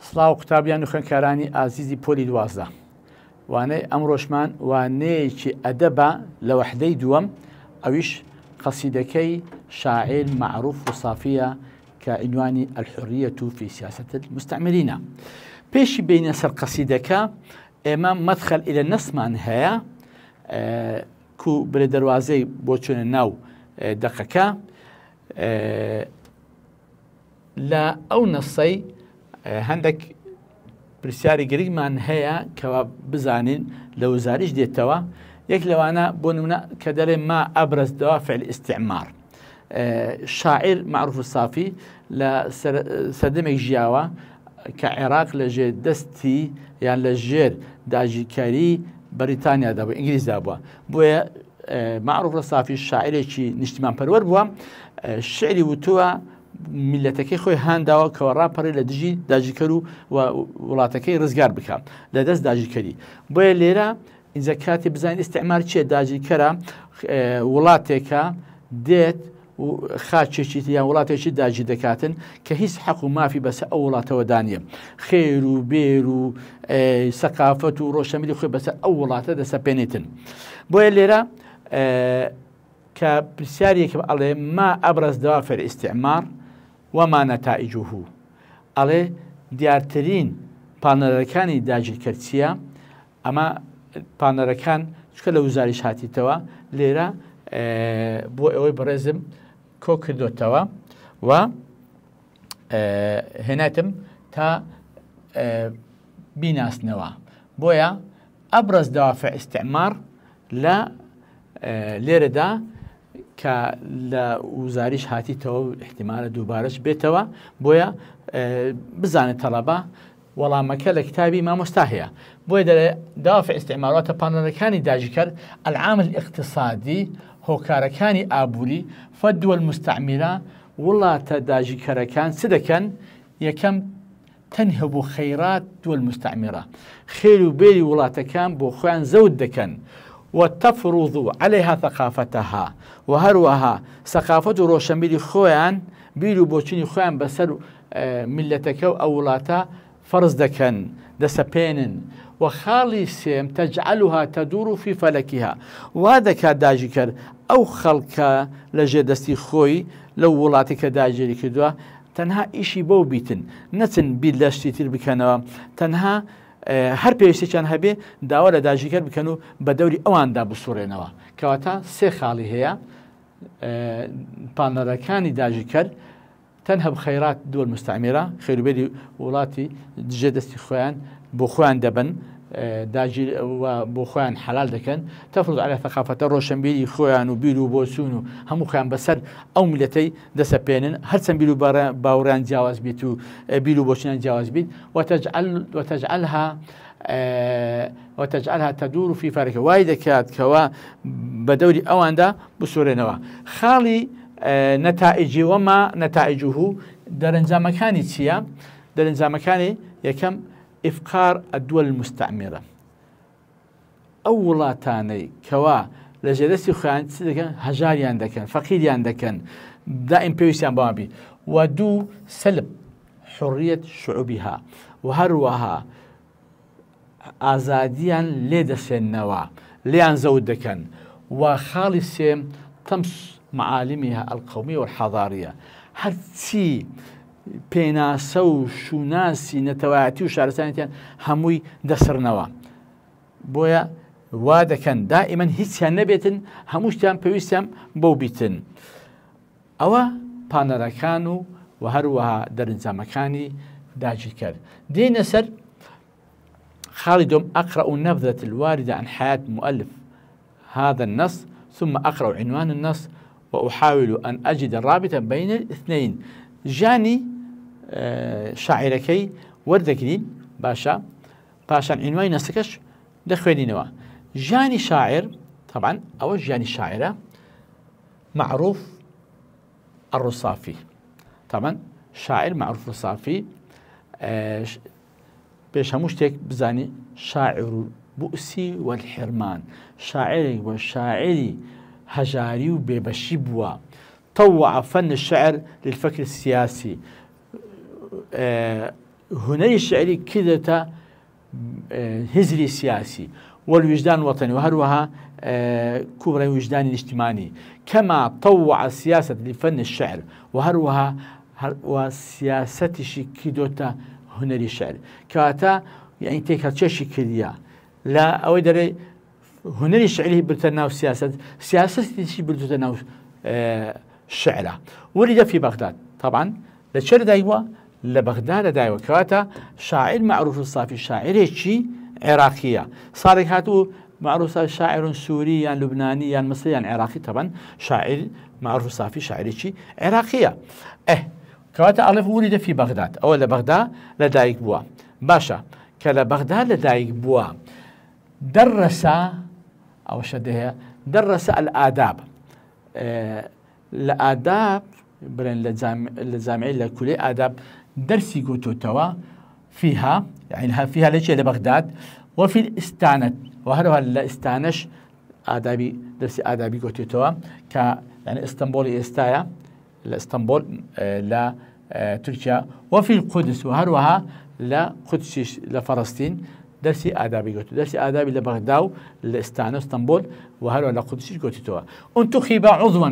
سڵاو قوتابیان و خوێندکارانی ئازیزی پۆلی 12 وانەی ئەمڕۆژمان وانەیەکی ئەدەبە لە وەحدەی دووەم ئەویش قەسیدەکەی شاعر معروف و صافیە کە عنوانی الحرية في سياسة المستعمرين. پێشی بینە سەر قەسیدەکە ئێمە مەدخەل إلى نەسمان هەیە کو برێ دەواازەی بۆ چونە ناو دەقەکە لە ئەو نەسەی هەندێک پرسیاری گرنگمان هەیە کەوا بزانین لە وزاریش دێتەوە. یەک لەوانە بۆ نمونە کە دەڵێ ما ئەبرز دوافع الاستعمار. شاعر معروف الصافي لە سەردەمێک ژیاوە کە عێراق لە ژێر دەستی یان لە ژێر داژیکاری بەریتانیادا بووە، ئینگلیزدا بووە. بۆیە معروف الصافي شاعرێکی نیشتیمان پەروەر بووە. شعری وتووە میلەتەکەی خۆی هانداوە کەەوە ڕاپەڕی لە دژی داژیکەر و وڵاتەکەی ڕزگار بکات لە دەست داژیکەری. بۆیە لێرە ئینجا کاتی بزانین ئیستعمار چیە؟ داژیکەرە وڵاتێکە دێت و خاچێکی یان وڵاتێکی داژی دەکاتن کە هیچ حەق و مافی بەسەر ئەو وڵاتەوە دانیە، خێر و بێر و سەقافەت و ڕۆشەمەلی خۆی بەسەر ئەو وڵاتە دەسەپێنێتن. بۆیە لێرە کە پرسیارێکە ئەڵێ ما ئەبرز دوافع الاستعمار وما نتائجه، ئەڵێ دیارترین پانەرەکانی داژیکەر چییە؟ ئەمە پانەرەکان چکە لە وزاریش هاتیتەوە لێرە بۆ ئەوەی بەڕێزم کۆ کردوتەوە و هێناتم تا بیناسنەوە. بۆیە ئەبرز دوافع استعمار لە لێرەدا کە لە وزاریش هاتیتەوە احتیمالە دووبارەش بێتەوە. بۆیە بزانێت تەڵەبە وەڵامەکە لە کتابی مامۆستا هەیە. بۆیە دەڵێ دوافع استعماراتە پانەرەکانی داژیکەر العامل الاقتصادی، هۆکارەکانی ئابووری، فەدوە المستعمیرە، وڵاتە داژیکەرەکان چ دەکەن؟ یەکەم تەنهب خەیرات دووە المستعمیرە، خێر و بێری وڵاتەکان بۆ خۆیان زەوت دەکەن وتفرض عليها ثقافتها، و هەروەها سەقافەت و ڕۆشەمبیری خۆیان بیر و بۆچینی خۆیان بەسەر میلەتەکە و ئەو وڵاتە فەرز دەکەن دەسەپێنن. وخاڵی سێم تەجعلها تدور في فلكها، وا دەکات داژیکەر ئەو خەڵکە لە ژێردەستی خۆی لەو وڵاتی کە داژێری کردووە تەنها ئیشی بەو بیتن، نەچن بیر لە شتی تر بکەنەوە، تەنها هەر پێویستێکیان هەبێ داوا لە داژیکەر بکەن و بە دەوری ئەواندا بسوڕێنەوە. کەواتە سێ خاڵی هەیە پانەرەکانی داژیکەر: تەنهب خەیرات دووە المستعمیرە، خێروبێری وڵاتی دژێ دەستی خۆیان بۆ خۆیان دەبن، بۆ خۆیان حەلال دەکەن، تەفرض على ثقافەتە ڕۆشنبیری خۆیان و بیر و بۆچوون و هەموو خۆیان بەسەر ئەو میلەتەی دەسەپێنن، هەرچەند بیر و باوەڕیان جیاواز بیت و بیر و بۆچوونیان جیاواز بیت. وتجعلها تدور في فلكها، وای دەکات کەوا بە دەوری ئەواندا بسوڕێنەوە. خاڵی نەتائیجی وەما نەتائیجه دەرەنجامەکانی چییە؟ دەرەنجامەکانی یەکەم ئیفقار الدول المستعمیرە، ئەو وڵاتانەی کەوا لە ژێردەستی خۆیان چ دەکەن؟ هەژاریان دەکەن، فەقیریان دەکەن، دائیم پێویستیان بەوان بی. و دوو سلب حڕیەت شعوبیها، و هەروەها ئازادیان لێ دەسێننەوە، لێیان زەوت دەکەن. و خاڵی سێم تەمس معالمها القومية والحضارية، هەرچی پێناسە و شوناسی نەتەوایەتی و شارستانیان هەمووی دەسڕنەوە. بۆیە وا دەکەن دائیمەن هیچیان نەبێتن، هەموو شتیان پێویستیان بەو بیتن. ئەوە پانەرەکان و هەروەها دەرەنجامەکانی داژیکەر. دێنە سەر خاڵی دوم: أقرأ النبذة الواردة عن حياة مؤلف هذا النص، ثم أقرأ عنوان النص وأحاول أن أجد الرابطة بين الاثنين. ژیانی شاعرەکەی وەردەگرین باشە، پاشان عنوانی نەسەکەش دەخوێنینەوە. ژیانی شاعر طبعا ئەوە ژیانی شاعرە معروف الرصافي. طبعا شاعر معروف الرصافي پێش هەموو شتێک بزانی شاعر البؤسی والحرمان، شاعری و شاعری هەژاری و بێبەشی بووە. طوع فن الشعر للفكر السياسي، هنري الشعري كذا هزري سياسي والوجدان الوطني وهروها كبرى وجدان الاجتماعي كما طوع السياسة لفن الشعر وهروها وسياستش كيدوتا هنري الشعر كاتا يعني تيكاتشي كديا لا أو دري هنري الشعري برتنا سياسة شي برتنا الشعر ولد في بغداد طبعا لشر دايوا لبغداد دايوا كاتا شاعر معروف الصافي شاعر شي عراقية صار هاتو معروف شاعر سوري يعني لبناني يعني مصري يعني عراقي طبعا شاعر معروف صافي شاعر شي عراقية كواتا ألف ولد في بغداد أو لبغداد لدايك بوا باشا كلا بغداد لدايك بوا درس أو شدها درس الآداب الآداب برين للجامعين لكل آداب درسي قوتو توا فيها يعني فيها ليش لبغداد وفي الاستانة وهذا الاستانش آدابي درسي آدابي قوتو توا ك يعني اسطنبول استايا لاسطنبول لا تركيا وفي القدس وهروها لا قدس لفلسطين درسي آدابي قوتو درسي آدابي لبغداد لاستانة اسطنبول وهروها لقدس قوتو توا انتخب عضوا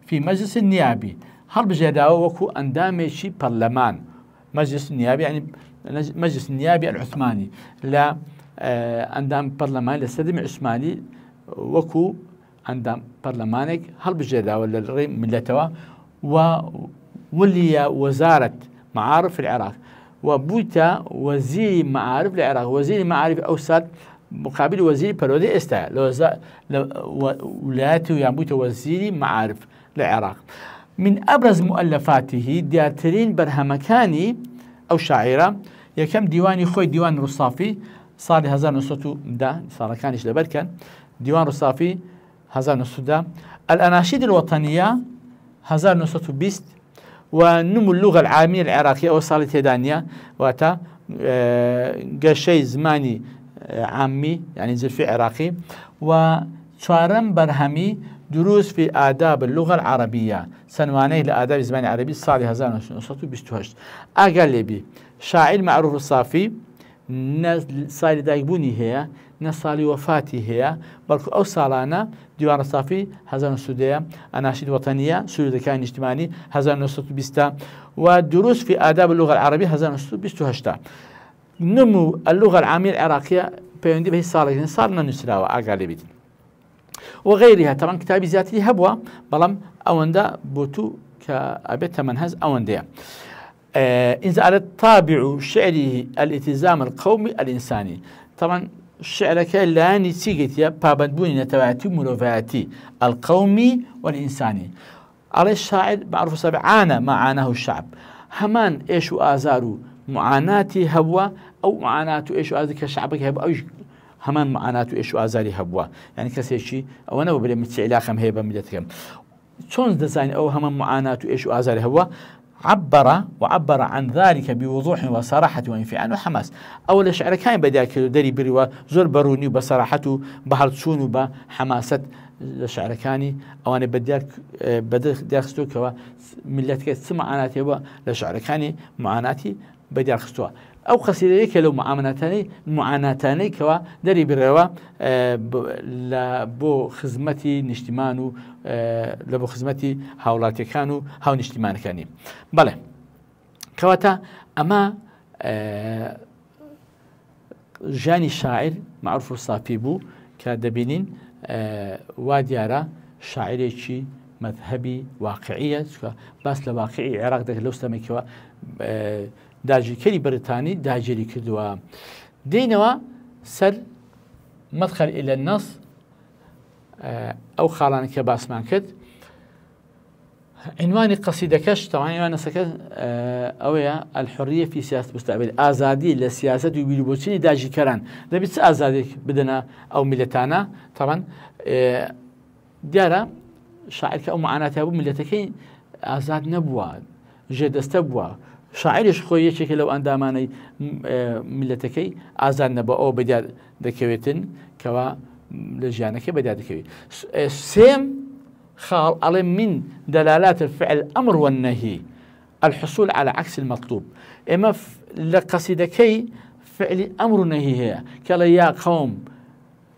في مجلس النيابي هرب جداوة وكو أندامي شي برلمان مجلس النيابي يعني مجلس النيابي العثماني لا أندام برلمان للسدم العثماني وكو أندام برلمانك هرب جداوة للريم ملتوا وولي وزارة معارف العراق وبوتا وزير معارف العراق وزير معارف أوسط مقابل وزير برودي استا ولايته يعبوت وزير معارف العراق من أبرز مؤلفاته ديارترين برهمكاني أو شاعرة يكم ديواني خوي ديوان رصافي صار 1900 صار كانش لبركن ديوان رصافي 1900 الأناشيد الوطنية 1920 ونمو اللغة العامية العراقية أو صالة دانيا واتا قشي زماني عامي يعني زلفي عراقي وشارم برهمي دروس في آداب اللغة العربية سنواني لآداب الزمان العربي صار 1928 أقل لي بي شاعر معروف الصافي صار دايبوني هي نصالي وفاتي هي بلكو أو صالانا ديوان الصافي 1900 أناشيد وطنية سوري كان اجتماعي 1920 ودروس في آداب اللغة العربية 1928 نمو اللغة العامية العراقية بيوندي به صارنا نسراوة أقل لي بي وغيرها طبعا كتابي ذاتي هبوة بلام أوندا بوتو كأبيت منهز أوندا إن زالت طابع شعره الالتزام القومي الإنساني طبعا الشعر كاللاني تيجتيا بابندبوني نتواتي ملوفاتي القومي والإنساني على الشاعر معروف صبع عانى ما عاناه الشعب همان إيش آزارو معاناتي هبوة أو معاناته إيش آزار كشعبك هبوة أو همان معاناته إيش آزاري هبوة يعني كسيشي أو أنا وبلا متسعلاقم هيبة مدتكم شون دزاين أو همان معاناته إيش آزاري هبوة وعبر عن ذلك بوضوح وصراحة وانفعال وحماس أول شعر كان بداك دري بري وزور بروني بصراحته بهرتشون وبحماسة الشعر كاني أو أنا بدك خستوك ملتك سمع معاناتي هو لشعر كاني معاناتي بدك خستوها أو قصيدة لو معاناتاني كوا دري بروا لبو خدمتي نجتمانو لبو خدمتي هاولاتي كانوا هاو نجتمان كاني بله كواتا أما جاني الشاعر معروف الصافي بو كدبينين واديارا شاعري مذهبي واقعية بس لواقعي عراق دك لو سمكوا داجي كلي بريطاني داجري كدوا دينوا سر مدخل إلى النص أو خالان كباس ماكد عنوان قصيدة كش طبعا عنوان سكت أويا الحرية في سياسة مستقبل آزادي للسياسة وبيلبوسيني داجي كران ده بيتس آزادي بدنا أو ملتانا طبعا ديارا شاعر كأو معاناتها أبو ملتكين آزاد نبوا جد استبوا شاعرش خويه که لو اندامانی ملتکی آزاد نبا او بدیاد دکویتن کوا لجانه که بدیاد دکوی سیم خال على من دلالات الفعل الأمر والنهي الحصول على عكس المطلوب. إما لقصيدكي فعل أمر نهي هي كلا يا قوم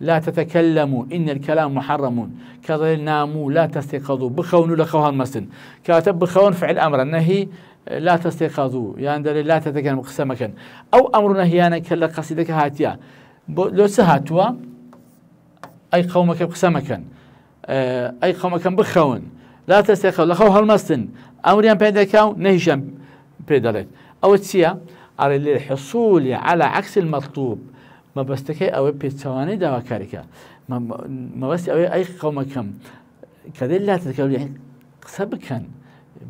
لا تتكلموا إن الكلام محرم، كلا ناموا لا تستيقظوا، بخونوا لخوها المسن، كاتب بخون فعل أمر النهي لا تستيقظوا يعني لا تتكلموا قسمكا، أو أمر نهيانا كلا قصيدك هاتيا لو سهاتوا أي قومك بقسمكا أي قومك بخون لا تستيقظوا لخوها المسن أمريان بيدكاو نهيشان بيدالت أو تسيا على الحصول على عكس المطلوب ما بستكي أو بيتسواني دوا كاريكا ما بس أي قومكم كذا لا تتكلم يعني سبكا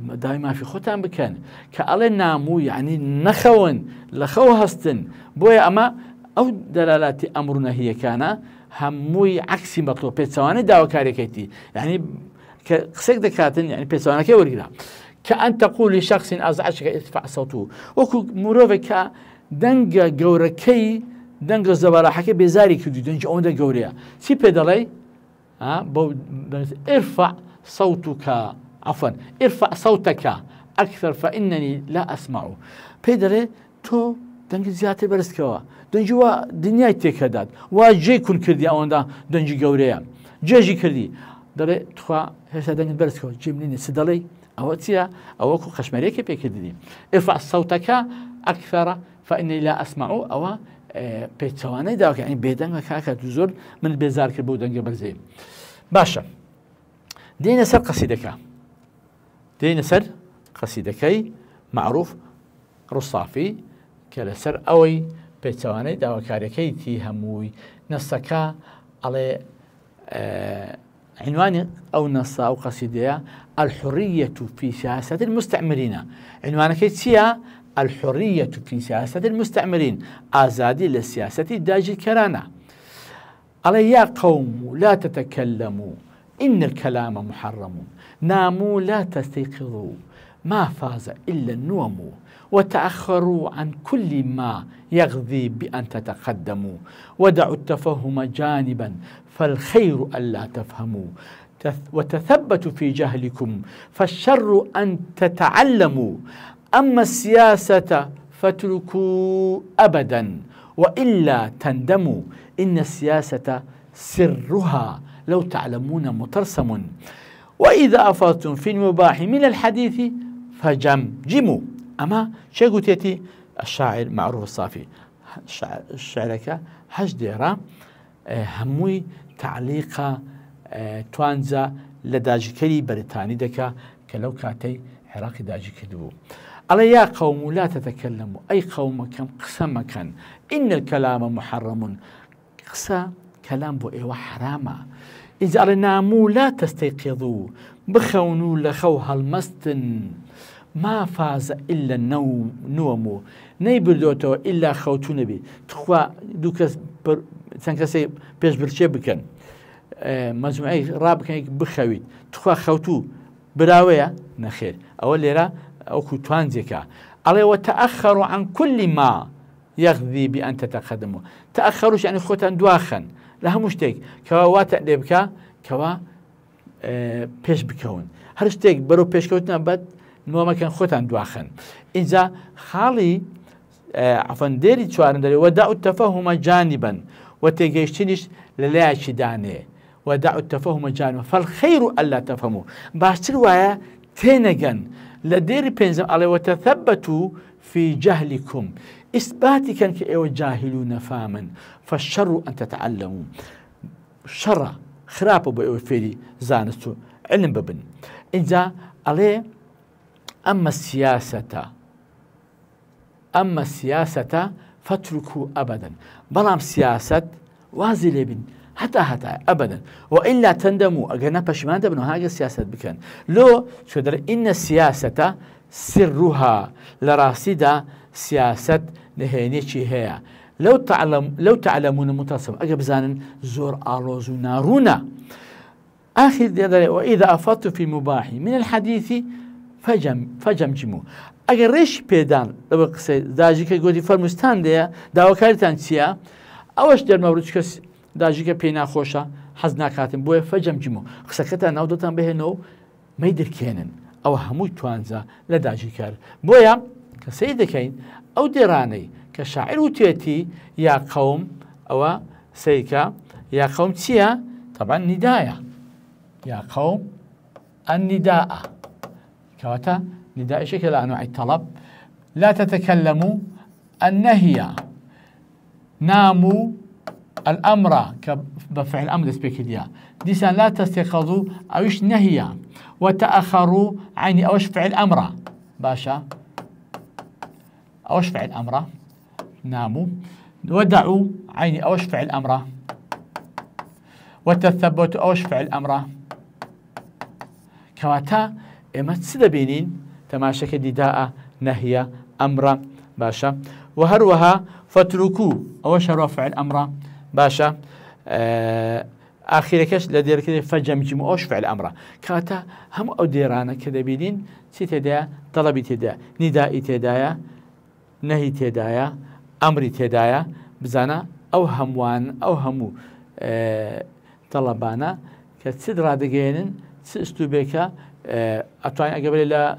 دائما في ختام بكن كأله نامو يعني نخون لخو هستن بويا أما أو دلالات أمرنا هي كان هموي عكس مطلوب بيتسواني دوا كاريكتي يعني كسك دكاتن يعني بيتسوانا كي ورقنا كأن تقول لشخص أزعجك ارتفع صوته وكو مروفك دنجا جوركي دنجا زبالحكي بزاري كدو دنجا أوندا جوريا سي بيدالي ارفع صوتك عفوا ارفع صوتك أكثر فإنني لا أسمع بيدالي تو دنجا زيادة برسكوا دنجوا دنياي تكادات واجي كن كردي أوندا دنجا جوريا جيجي كردي دلي تخوا هسه دنجا برسكوا جيمني سدالي أو تيا أو كو خشمريك بيكدني ارفع صوتك أكثر فإني لا أسمع أو بيتسواني داك يعني بيدنك كاكا تزور من البيزار كربو دنجا برزي باشا دينا سر قصيدك دينا سر قصيدكي معروف رصافي كلا سر أوي بيتسواني داوكاريكي تي هموي نسكا على عنوان أو نص أو قصيدة الحرية في سياسة المستعمرين عنوانك تسيا الحرية في سياسة المستعمرين آزادي للسياسة داجي الكرانة على يا قوم لا تتكلموا إن الكلام محرم ناموا لا تستيقظوا ما فاز إلا النوم وتأخروا عن كل ما يغذي بأن تتقدموا ودعوا التفهم جانبا فالخير ألا تفهموا وتثبتوا في جهلكم فالشر أن تتعلموا أما السياسة فاتركوا أبدا وإلا تندموا إن السياسة سرها لو تعلمون مطرسم وإذا أفضتم في المباح من الحديث فجمجموا أما شيء قلت يتي الشاعر معروف الصافي الشعرك هجديرا هموي تعليق توانزا لداجكري بريطاني دكا كلو كاتي عراقي داجي كدبو على يا قوم لا تتكلموا أي قوم كم قسم كان إن الكلام محرم قسا كلام بو إيوه حراما إذا ناموا لا تستيقظوا بخونوا لخوها المستن ما فاز إلا النوم نومو نيبردوتو إلا خوتو نبي تخوا دوكس تنكسي بيش برشي بكن مجموعي رابكن بخويت تخوا خوتو براوية نخير أول ليرة أو كتوانزيكا على وتأخروا عن كل ما يغذي بأن تتقدموا تأخروا يعني خوتان دواخن لها مشتيك كوا واتع ليبكا كوا بيش بكون هرشتيك برو بيش كوتنا بد نوما كان خوتان دواخن إذا خالي عفوا ديري شوارن داري ودعوا التفهم جانبا وتجيشتنش للاش داني ودعوا التفهم جانبا فالخير ألا تفهموا باشتر ويا تينجن لديري بينزم على وتثبتوا في جهلكم إثباتي كان كأيو جاهلون فاما فالشر أن تتعلموا الشر خرابه بأيو فيري زانستو علم ببن إذا عليه أما السياسة فاتركوا أبدا بلام سياسة وازلي بن حتى أبدا وإلا تندموا أجنا بشمان دبنوا هاي السياسة بكن لو شو در إن السياسة سرها لراسدة سياسة نهينيشي هي لو تعلمون متصف أجب زانن زور آلوز نارونا آخر وإذا أفضت في مباح من الحديث فجمجموا اگر ريش بيدان لو قصي داجيك غودي فرمستان ديا داوكارتان تيا اوش در مورد كس داجيك بينا خوشا حزنا كاتم بو فجمجموا قصكتا نودتان به نو ميدر كينن ئەو هەمووی توانجا لە داژی کار بۆیە کە سەی دەکەین ئەو دێرانەی کە شاعر وتێتی یا قەوم ئەوە سەیکە یا قەوم چییە؟ طبعا ندایە یا قەوم النداء كواتا نداء شكل أنواع الطلب لا تتكلموا النهي ناموا الأمر كبفعل الأمر سبيكيديا ديسان لا تستيقظوا أوش نهي وتأخروا عيني أوش فعل أمر باشا أوش فعل أمر ناموا ودعوا عيني أوش فعل أمر وتثبتوا أوش فعل أمر كواتا إما تسدبينين تماشك نداء نهي أمر باشا وهروها فتركوا أوش رفع الأمر باشا آخركش لدير كده فجمجموا أوش فعل الأمر كواتا هم أو ديرانا كده بينين تدا طلبي تدا نداء تدايا نهي تدايا أمر تدايا بزانا أو هموان أو همو طلبانا كتسدرا دقينن استوبيكا أتواني أقبل إلا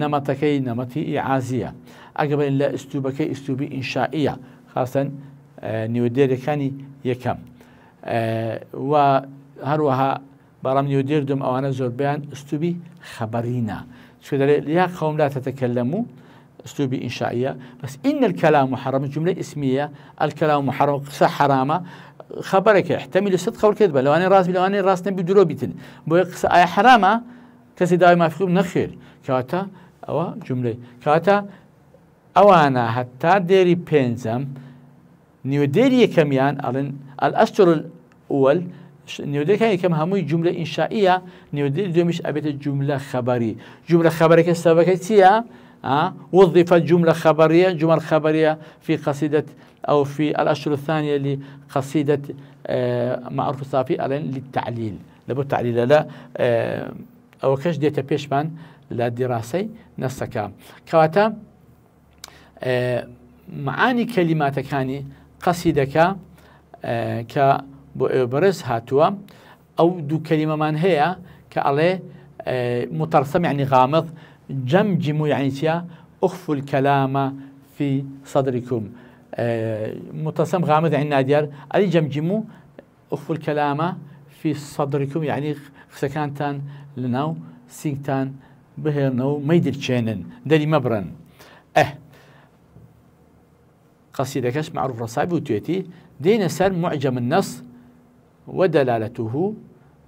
نمطكي نمطي إعازية أقبل إلا استوبكي استوبي إنشائية خاصة نيودير كاني يكم وهروها برام نيودير دم أو أنا زور بيان استوبي خبرينا شو دليل يا قوم لا تتكلموا استوبي إنشائية بس إن الكلام محرم جملة اسمية الكلام محرم قصة حرامة خبرك يحتمل الصدق والكذب لو أنا راس نبي درو بيتن بوقص آية حرامة كسي دائما في نخير كاتا أو جملة كاتا أو أنا حتى ديري بينزم نيوديري كميان الأسطر الأول نيوديري كم هموي جملة إنشائية نيوديري دومش أبيت جملة خبري جملة خبرية كسبكتية وظفت جملة خبرية جمل خبرية في قصيدة أو في الأشهر الثانية لقصيدة معروف الصافي للتعليل لابد التعليل لا أو كش ديتا بيشمان للدراسة نسكا كواتا معاني كلمات كاني قصيدك كبرز هاتوا أو دو كلمة من هي كالله مترسم يعني غامض جمجموا يعني تيا أخفوا الكلام في صدركم مترسم غامض يعني نادير ألي جمجموا أخفوا الكلام في صدركم يعني سكانتان لناو سيكتان بهرنو ميدر تشينن دلي مبرن قصيدة كاش معروف رصايب وتويتي دين سر معجم النص ودلالته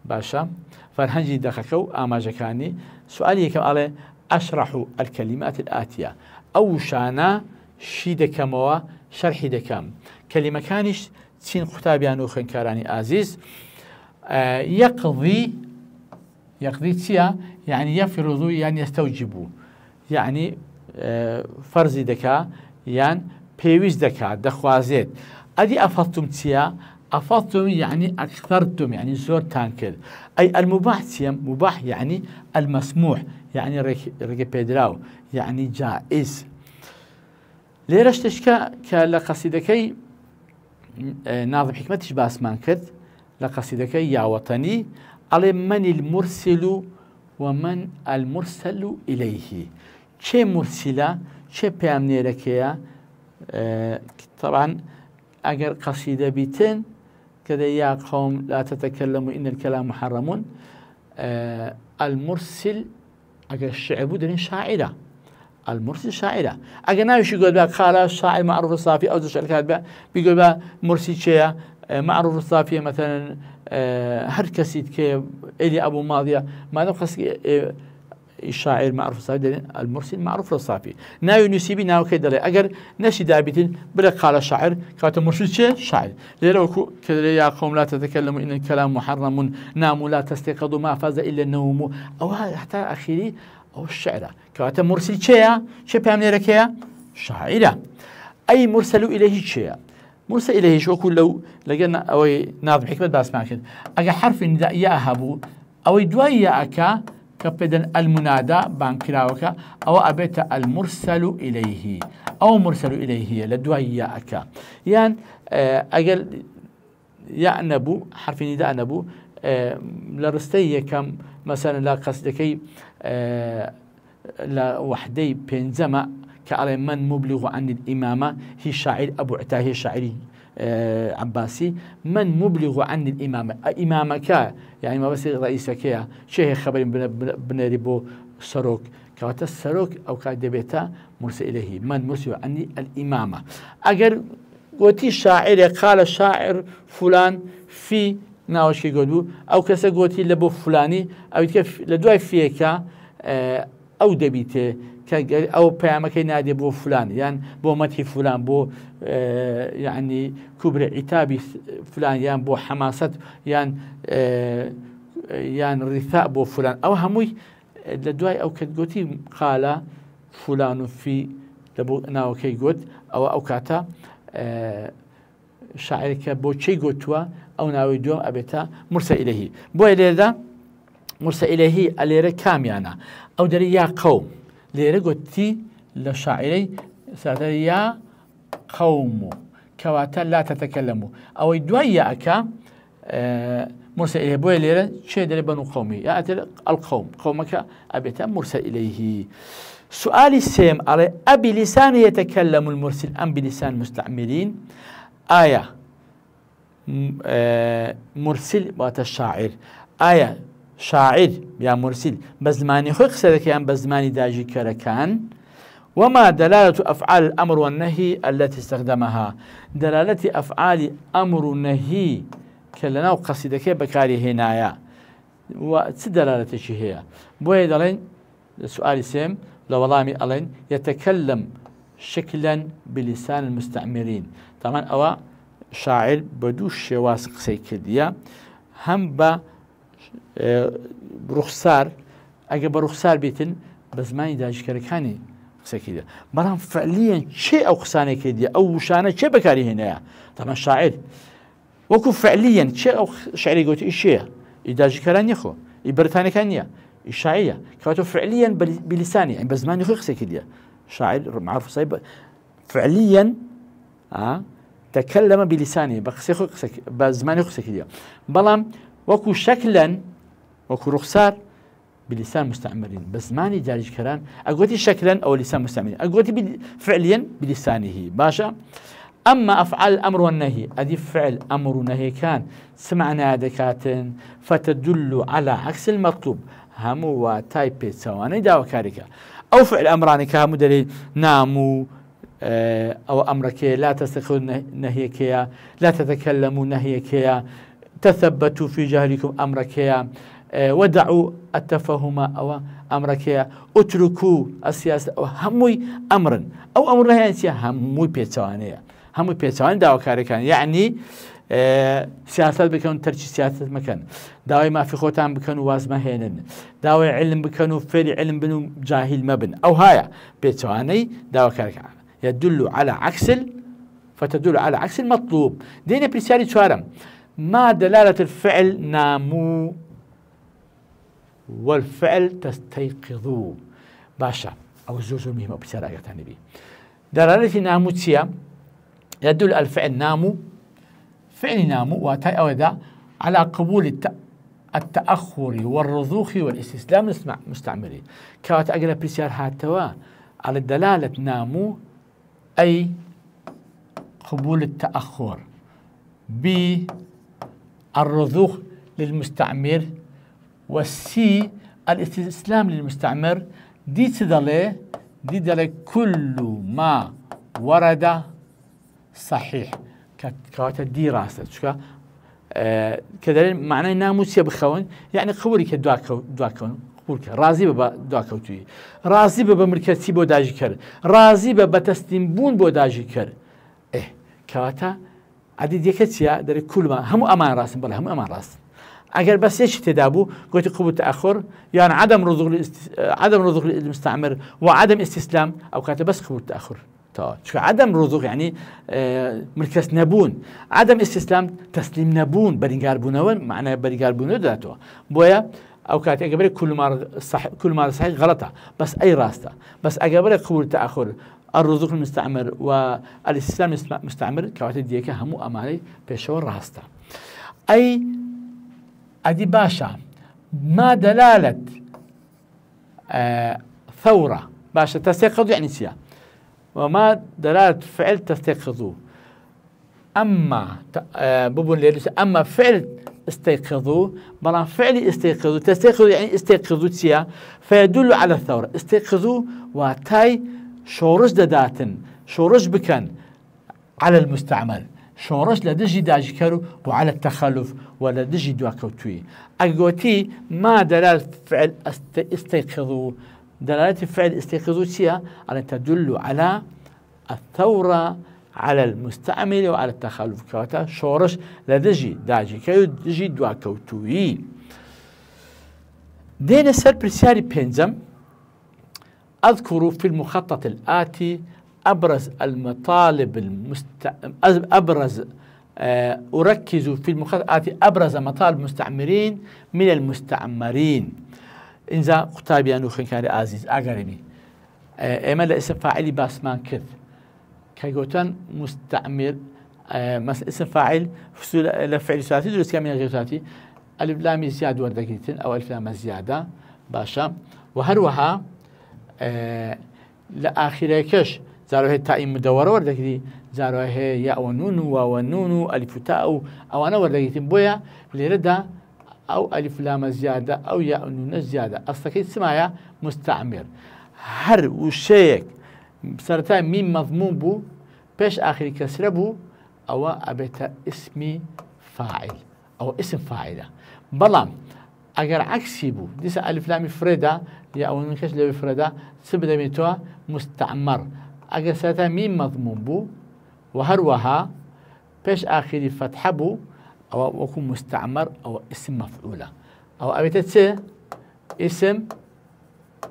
باشا فرهنجي دقكو آماجكاني سؤالي كم على أشرح الكلمات الآتية أو شانا شيدكموا شرحي دكم كلمة كانش تسين خطابيان وخنكاراني عزيز يقضي تيا يعني يفرض يعني يستوجب يعني فرض دكا يعني بيوز دكا دخوازيت أدي أفضتم تيا أفضتم يعني أكثرتم يعني زور تانكر أي المباح تيا مباح يعني المسموح يعني رقي بيدراو يعني جائز ليرش تشكا كالقصيدكي ناظم حكمتش باسمان كرد لقصيدكي يا وطني على من المرسل ومن المرسل إليه شيء مرسلة شيء بيامنيركيا طبعا أجر قصيدة بيتين كذا يا قوم لا تتكلموا إن الكلام محرم المرسل أجر الشعب درين شاعرة المرسل شاعرة أجر ناوي يقول بقى خلاص شاعر معروف الصافي أو زوج الكاتبة بيقول بقى مرسل شيء معروف الصافي مثلا هر كسيد كي إلي أبو ماضية ما نقص الشاعر معروف الصافي المرسل معروف الصافي ناوي نسيبي ناوي كده أجر نشي دابتين بلا قال الشاعر كاتب مرسل شيء شاعر ليرو كذا يا قوم لا تتكلموا إن الكلام محرم ناموا لا تستيقظوا ما فاز إلا النوم أو حتى أخيري أو الشعر كاتب مرسل شيء بيعمل ركيا شاعرة أي مرسل إليه شيء مرسل إليه شو كل لو لقينا أو ناظم حكمة بس معك أجا حرف النداء يا هبو أو دوايا أكا كبدن المنادى بانكراوكا أو أبيت المرسل إليه أو مرسل إليه لدوايا أكا يعني أجل يا نبو حرف النداء نبو لرستي كم مثلا لا قصدكي لوحدي بينزما كعلى من مبلغ عن الإمامة هي شاعر أبو عتاه شاعري عباسي من مبلغ عن الإمامة إمامك يعني ما بس رئيسك يا شيخ خبر بنريبو سروك كواتا السروك أو كادبيتا مرسل إليه من مرسل عني الإمامة أجر قوتي شاعر قال الشاعر فلان في ناوش كي قولوا أو كسا قوتي لبو فلاني أو كيف لدواي فيك أو دبيته أو بيامك نادي بو فلان يعني بو مدح فلان بو يعني كبر عتابي فلان يعني بو حماسة يعني يعني رثاء بو فلان أو هموي لدواي أو كتقولي قال فلان في لبو ناو كي قلت أو كاتا شاعرك بو شي قلتوا أو ناوي دوم أبتا مرسل إليه بو إليه مرسل إليه أليري كاميانا أو دري يا قوم ليري قلتي لشاعري سادري يا قوم كواتا لا تتكلموا أو دوايا أكا مرسل إليه بو إليه شيء دري بنو قومي يا القوم قومك أبتا مرسل إليه سؤال السيم على أبي لسان يتكلم المرسل أم بلسان مستعملين آية مرسل بات الشاعر آية شاعر يا مرسل بزماني خلق سركيان بزماني داجي كركان وما دلالة أفعال الأمر والنهي التي استخدمها دلالة أفعال أمر والنهي كلنا وقصيدك بكاري هنايا وتدلالة شي هي بوي دلين سؤال سيم لو والله ألين يتكلم شكلا بلسان المستعمرين طبعا أو شاعر بدوش واثق سيكديا هم با برخصار أجا برخصار بيتن بزماني داج كركاني سيكديا برام فعليا شيء أو خسانة كديا أو وشانة شيء بكاري هنا طبعا شاعر وكو فعليا شيء أو شعري قلت إيش شيء إداج كراني خو إبرتاني كانيا الشاعرية كاتو فعليا بلساني يعني بزماني خو سيكديا شاعر معروف صيب فعليا تكلم بلسانه بزمانه خسكية بلام وكو شكلا وكو رخصار بلسان مستعمرين بزماني جارج كران أقولتي شكلا أو لسان مستعمرين أقولتي فعليا بلسانه باشا أما أفعال الأمر والنهي أدي فعل أمر ونهي كان سمعنا دكات فتدل على عكس المطلوب همو وتايبي سواني داو كاريكا أو فعل أمراني كهمو دليل نامو أو أمرك لا تستخدموا نهيك لا تتكلموا نهيك تثبتوا في جهلكم أمرك ودعوا التفاهم أو أمرك اتركوا السياسة أو هموي أمرا أو أمر نهي أنسيا هموي بيتوانية هموي بيتوانية دعوة كاركان يعني سياسات بكون ترشي سياسة مكان داوي ما في خوتان بكون واز ما هينن داوي علم بكونوا فعل علم بنو جاهل مبن أو هايا بيتواني دعوة كاركان يدل على عكس فتدل على عكس المطلوب دينا بريسياري شوارم ما دلالة الفعل ناموا والفعل تستيقظوا باشا أو زوجو مهمة بريسياري آيات النبي دلالة ناموا تسيا يدل الفعل ناموا فعل ناموا واتاي أودا على قبول التأخر والرضوخ والاستسلام المستعمرين كوات أقرأ بريسيار هاتوا على دلالة ناموا أي قبول التأخر بالرضوخ للمستعمر والسي الاستسلام للمستعمر دي تدلي كل ما ورد صحيح كوات الدراسة كذلك معناه ناموسيا بخون يعني قبولك دواكون راضي ببا دواكوتوي راضي ببا مركزي بو داجي كر راضي ببا تسليم بون بو داجي كر كواتا عدد يكتسيا در كل ما هم امان راس بلا هم امان راس اگر بس ايش تدابو قلت قبول تاخر يعني عدم رضوخ للمستعمر وعدم استسلام او كاتب بس قبول تاخر شو عدم رضوخ يعني مركز نبون عدم استسلام تسليم نبون برينجار بونون معناه برينجار بونو ذاته بويا أو كانت أجبرك كل مرة صحيح غلطة بس أي راسته بس أجبرك قبول تأخر الرزق المستعمر والاستسلام المستعمر كواتي ديكا همو أمالي بيشور راسته أي أدي باشا ما دلالة ثورة باشا تستيقظوا يعني سيا وما دلالة فعل تستيقظوا أما ببون ليلوس أما فعل استيقظوا بلان فعل استيقظوا تستيقظوا يعني استيقظوا سيا فيدل على الثورة استيقظوا واتاي شورش دداتن شورش بكن على المستعمل شورش لدجي داجي كرو وعلى التخلف ولا دجي دواكوتوي أقوتي ما دلالة فعل استيقظوا دلالة فعل استيقظوا سيا على تدل على الثورة على المستعمل وعلى التخلف كواتا شورش لدجي داجي كرو دجي دواكوتوي دين سر برسياري بينزم أذكر في المخطط الآتي أبرز المطالب أركز في المخطط الآتي أبرز مطالب المستعمرين من المستعمرين إنزا قطابي أنو خنكاري عزيز أقرمي إما لاسم فاعلي باسمان كذ كيقولون مستعمر مثلا اسم فاعل لفعل ثلاثي درس كامل غير ثلاثي ألف لام زيادة وردقيتين أو ألف لام زيادة باشا وهروها لآخره كش زاروه تاء مدورة وردقيتي زاروه ياء ونون واو ونون ألف تاء أو أنا وردقيتين بويا لردا أو ألف لام زيادة أو ياء ونون زيادة أصلك اسمها مستعمر هر وشيك بسرتها ميم مضمون بو بيش آخر كسر بو أو أبيت اسمي فاعل أو اسم فاعلة بلام أجر عكسي بو ديس ألف لام فريدة يا أو نكش لو فريدة سبدا ميتوا مستعمر أجر سرتها ميم مضمون بو وهروها بيش آخر فتحة بو أو أكون مستعمر أو اسم مفعولة أو أبيت اسم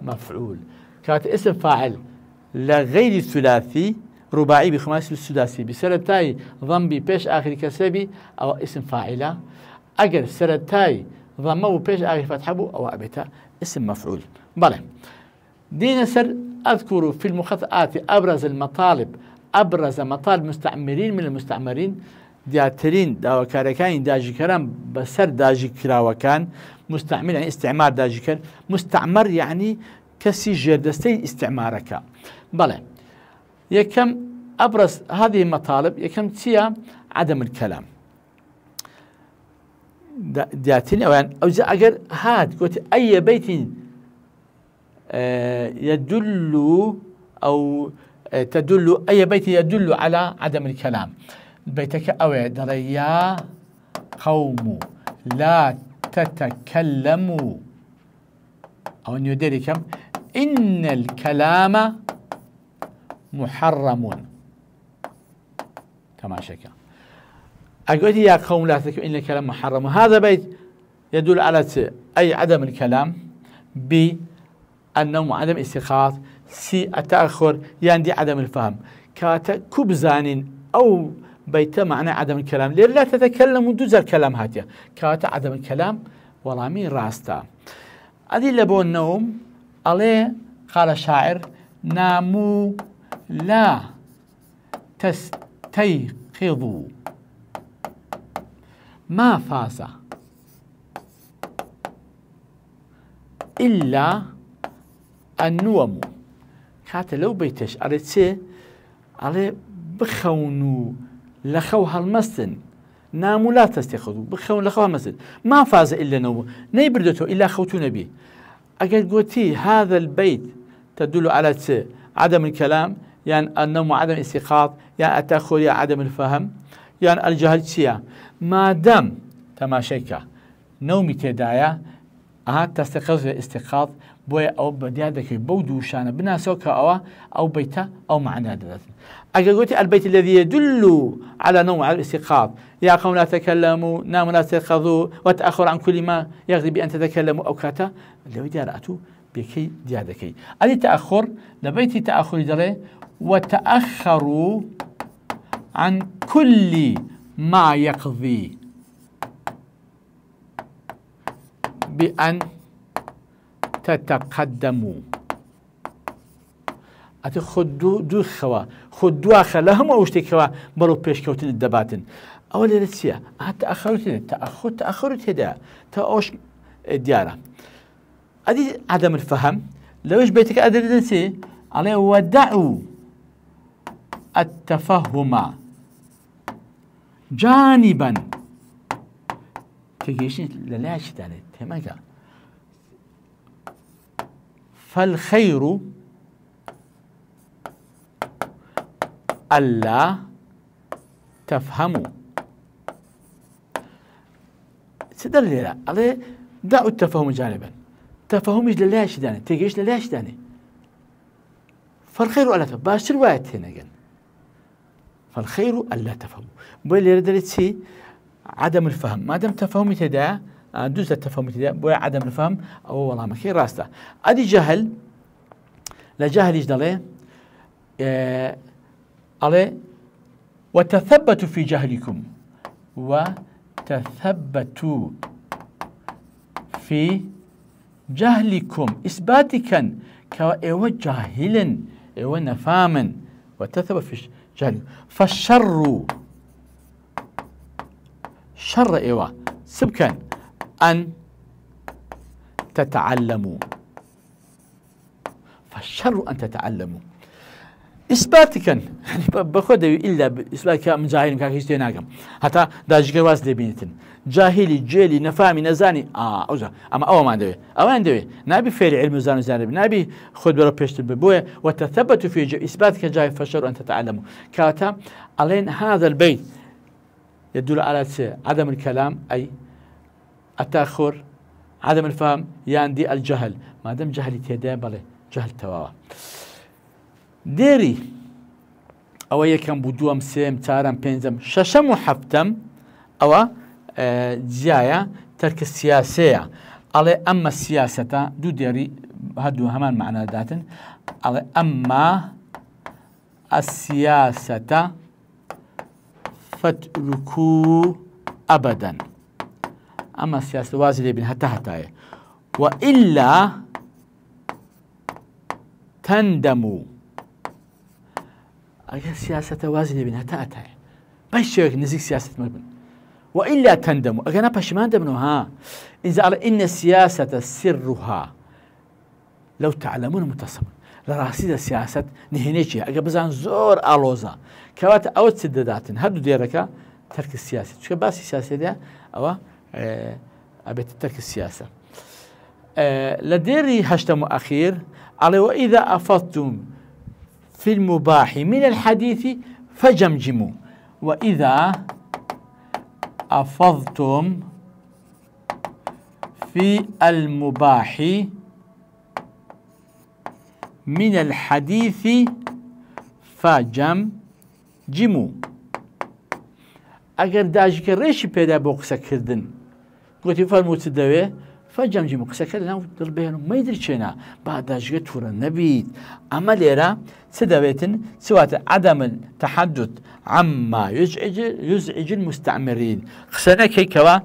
مفعول كانت اسم فاعل لغير الثلاثي رباعي بخماسي السداسي بسرتاي ضمبي بيش آخر كسبي أو اسم فاعلة أجر سرتاي ضمه بيش آخر فتحبه أو أبيتا اسم مفعول بلى دين سر أذكر في المخطئات أبرز مطالب مستعمرين من المستعمرين دياترين داوكاركان داجي كرام بسر داجي كراوكان مستعمر يعني استعمار داجي كر مستعمر يعني كسي جردستي استعمارك بلى يكم أبرز هذه المطالب يكم تيا عدم الكلام دياتين أو يعني أو أجر هاد قلت أي بيت يدل أو تدل أي بيت يدل على عدم الكلام بيتك أو دريا قوم لا تتكلموا أو أن يدركم إن الكلام محرم كما شكا أقول يا قوم لا تتكلموا إن الكلام محرم هذا بيت يدل على أي عدم الكلام بأنه عدم استيقاظ سي التأخر يعني عدم الفهم كاتا كبزان أو بيت معنى عدم الكلام ليه لا تتكلم دوز الكلام هاتيا كاتا عدم الكلام ورامين راستا هذه لبو النوم عليه قال الشاعر ناموا لا تستيقظوا ما فاز إلا النوم كاتا لو بيتش على تسي على بخونوا لخوها المسن ناموا لا تستيقظوا بخون لخوها المسن ما فاز إلا نوم نيبردته إلا خوتو نبي أقل قلتي هذا البيت تدل على عدم الكلام يعني النوم عدم الاستيقاظ يعني التأخر يعني عدم الفهم يعني الجهل سيا ما دام تماشيك نومي تدايا تستيقظ الاستيقاظ بويا أو بديادك بودو شان بناسوك أو بيتا أو معنى هذا أقل قلتي البيت الذي يدل على نوم على الاستيقاظ يا قوم لا تكلموا ناموا لا تستيقظوا وتأخر عن كل ما يغضي بأن تتكلموا أو كاتا لو دياراتو بكي ديادكي هذه تأخر لبيت تأخر دري وتأخروا عن كل ما يقضي بأن تتقدموا أتخدوا دو خوا خدوا خلاهم أو اشتكوا برو بيش كوتين الدباتن أولا لتسيا تأخروا تدا تأوش ديارة هذه عدم الفهم لوش بيتك أدري سي عليه ودعوا التفهم جانبا تجيش لا شيء ثاني تمام. فالخير ألا تفهموا سدر لا عليه دعوا التفهم جانبا تفهمش لا شيء ثاني تجيش لا شيء ثاني. فالخير ألا تفهموا باش رواية هنا جن فالخير ألا تفهموا بقول يرد شيء عدم الفهم ما دام تفهمي تدا دوز التفهم تدا بويا عدم الفهم أو والله ما كي راسته أدي جهل لا جهل يجدله عليه وتثبتوا في جهلكم وتثبتوا في جهلكم إثباتكا كأيوة جاهلا أيوة نفاما وتثبت في جهلكم. فالشر شر إيوة سبكا أن تتعلموا فالشر أن تتعلموا إثباتك يعني بخود إلا إثباتك من جاهل كاك يستيناكم حتى داجك واس لبينتن جاهلي جيلي نفامي نزاني أوزا أما أو ما ندوي أو ندوي نبي فعل علم زان زانب نبي خد برا بيشت ببوية وتثبتوا في إثباتك جاهل فالشر أن تتعلموا كاتا علين هذا البيت يدل على عدم الكلام أي التأخر عدم الفهم يعني الجهل ما دام جهل تيدا بله جهل تواوا ديري أو يكن بدوم سيم تارم بينزم ششم وحفتم أو جاية ترك السياسية على أما السياسة دو ديري هدو همان معنى ذاتن على أما السياسة فاتركوا أبدا أما السياسة وازلي بن حتى وإلا تندموا أجل السياسة وازلي بن حتى باش نزيك سياسة مبن وإلا تندموا أجل باش ما ندمنوها إذا على إن السياسة سرها لو تعلمون متصل لراسيد السياسة نهنيشي أجل بزان زور ألوزا كوات أو تسددات هدو ديرك ترك السياسة شو باس السياسة ده أو أبيت ترك السياسة لديري هشتم أخير على وإذا أفضتم في المباح من الحديث فجمجموا وإذا أفضتم في المباح من الحديث فجمجموا أجر داجك ريش بيدا بوقسا كردن قلت فرموت الدوية فجمجموا قسا كردن دل بيانو ما يدري شينا بعد داجك تورا نبيد أما ليرا سدويتن سواء عدم التحدث عما يزعج المستعمرين قسنا كيكوا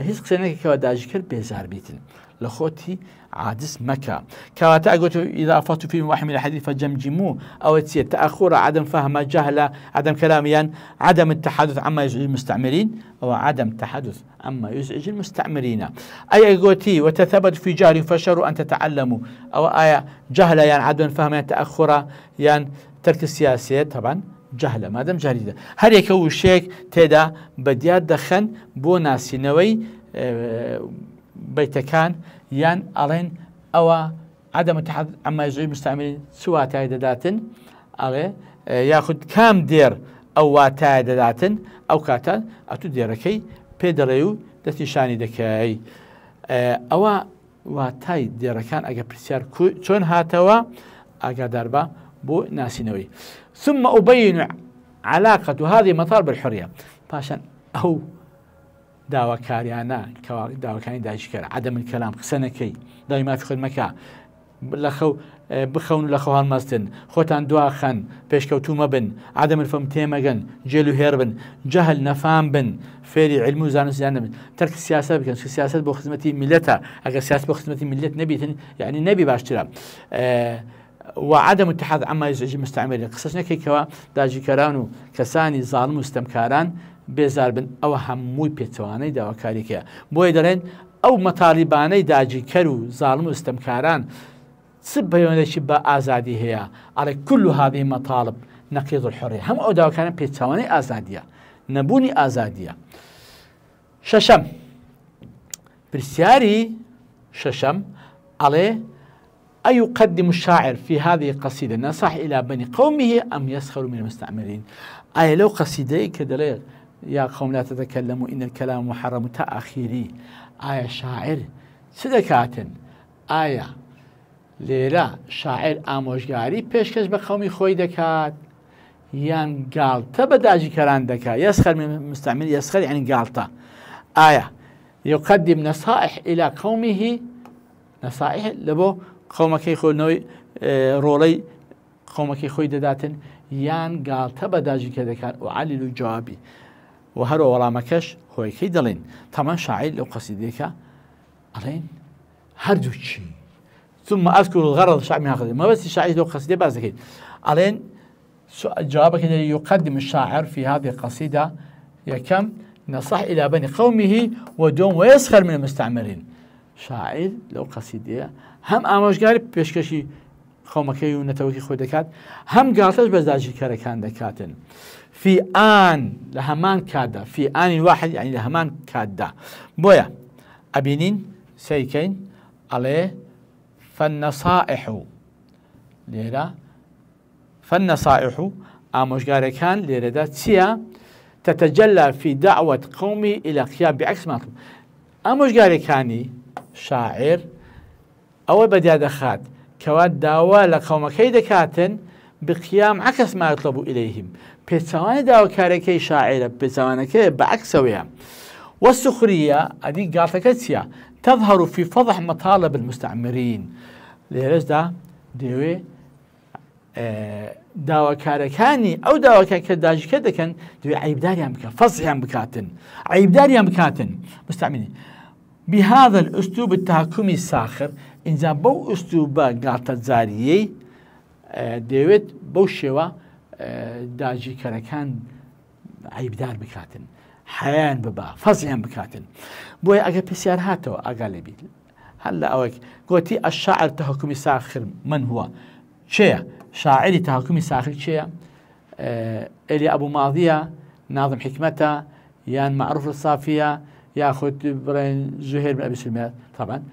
هيس قسنا كيكوا داجك بيزار بيتن لخوتي عادس مكة كواتا قلت إذا أفضت في واحد من الحديث فجمجموه أو تسير تأخر عدم فهم جهل عدم كلاميا عدم التحدث عما يزعج المستعمرين أو عدم التحدث عما يزعج المستعمرين أي قلتي وتثبت في جهل فشر أن تتعلموا أو آية جهل يعني عدم فهم يعني تأخر يعني ترك السياسة طبعا جهل ما دام جهل هل يكون الشيك تدا بديات دخن بو ناسي نوي بيتكان يان ألين أو عدم التحدث عما يزعج المستعملين سواء تعدادات على ياخذ كام دير أو تعدادات أو كاتل أتو ديركي بيدريو دتشاني دكاي أو واتاي ديركان أجا بريسيار شون هاتوا أجا دربا بو ناسينوي ثم أبين علاقة هذه مطالب الحرية باشان أو داوا كاريانا داوا كاني دايشكر عدم الكلام خسنكي دايما في خدمك لخو بخون لخو هالمستن خوتان دواخن بيشكوتو مبن عدم الفهم تيمغن جيلو هيربن جهل نفام بن فيري علم زانس زانب ترك السياسة بكن السياسة بو خدمتي ملتها اگر سياسة بو خدمتي ملت نبي يعني نبي باشترا وعدم التحدث عما يزعج المستعمرين قصصنا كي كوا داجي كرانو كساني ظالم مستمكاران بێزار بن ئەوە هەمووی پێچەوانەی داواکاریکەیە بۆیە دەڵێن ئەو مەتالیبانەی داگیرکەر و زاڵم و ستەمکاران سبيونش با آزادي هي على كل هذه مطالب نقيض الحرية هم أوداو كان بيتساواني آزادية نبوني آزادية ششم برسياري ششم عليه أيقدم الشاعر في هذه القصيدة نصح إلى بني قومه أم يسخر من المستعمرين أي لو قصيدة كدليل يا قوم لا تتكلموا إن الكلام محرم تأخيري آية شاعر سدكات آية ليلة شاعر آموشگاری پیشکش به قومی خوی دکات یان قالتا بداجي كران دكا يسخر من المستعمر يسخر يعني قالتا آية يقدم نصائح إلى قومه نصائح لبو قومك يخوي نوي رولي قومك يخوي داداتن يان قالتا بداجي كدكان وعللوا جوابي وهرو ورامكش هو كي دلين طبعا شاعر لو قصيدك علين هردو شي ثم أذكر الغرض الشعبي من هذا ما بس الشاعر لو قصيدة بعد ذلك علين جوابك الذي يقدم الشاعر في هذه القصيدة يكم نصح إلى بني قومه ودوم ويسخر من المستعمرين شاعر لو قصيدة هم آموشگاری پیشکشی قومکی و نتوکی خود دکات هم قالتش بزاجی كان دكاتن في آن لهمان كادا في آن واحد يعني لهمان كادا بويا أبينين سيكين عليه فالنصائح ليرا فالنصائح آموشگاری كان ليرا تسيا تتجلى في دعوة قومي إلى قيام بعكس ما طلب آموشگاری كاني شاعر أو بدي دخات كواد داوا لقومكي دكاتن بقيام عكس ما يطلب إليهم بيتسواني داوا كاركي شاعرة بيتسوانكي بعكسوها والسخرية أدي قالتكتسيا تظهر في فضح مطالب المستعمرين ليرز دا ديوي داوا كاركاني أو داوا كداجي كده كان دوي عيبداري هم بكاتن فصحي هم بكاتن عيبداري هم بكاتن مستعمرين بهذا الأسلوب التهكمي الساخر إنزا بو أسلوبا قالت زاريي ديويت بو شوا داجي كركان عيبدار بكاتن حيان ببا فصيان بكاتن بوي أقا بسيار هاتو أقالبي هلا أوك قوتي الشاعر التهكمي الساخر من هو؟ شيء شاعري تهكمي ساخر شيء إلي أبو ماضية ناظم حكمته يان معروف الصافية ياخذ برين زهير بن ابي سلمان طبعا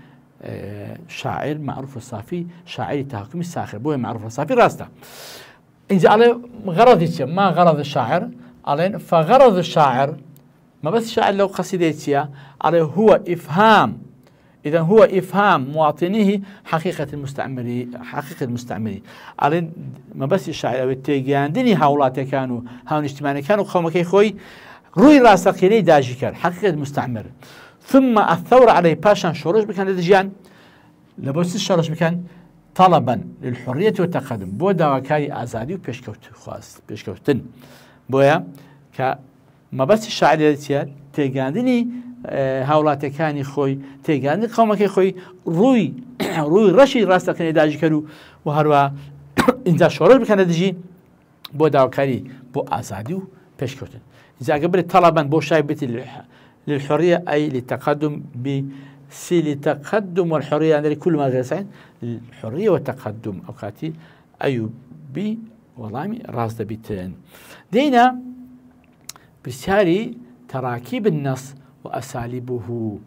شاعر معروف الصافي شاعر تهكمي الساخر بوي معروف الصافي راسته إذا على غرض ما غرض الشاعر علين فغرض الشاعر ما بس الشاعر لو قصيدتي عليه هو إفهام إذا هو إفهام مواطنيه حقيقة المستعمري علين ما بس الشاعر أو التيجاندني هؤلاء كانوا هؤلاء اجتماعي كانوا قومك خوي روي راسقيني داجي كان حقيقة المستعمر ثم الثورة عليه باشان شورش بكان لدجان لبوس الشورش بكان طلبا للحرية والتقدم بو داواكاري آزادي وبيشكوت خواست بيشكوتن بويا ما بس الشاعر التي تيغاندني هاولاتكاني خوي تيغاندني قومك خوي روي رشي راسقيني داجي كانوا وهروا إنزا شورش بكان لدجي بو داواكاري بو آزادي وبيشكوتن إذا قبل طلبا بوشايبتي للحرية أي للتقدم للتقدم والحرية يعني كل ما غير سعين الحرية والتقدم أوقاتي أيو بي والله راس دبيتين دينا بسياري تراكيب النص وأساليبه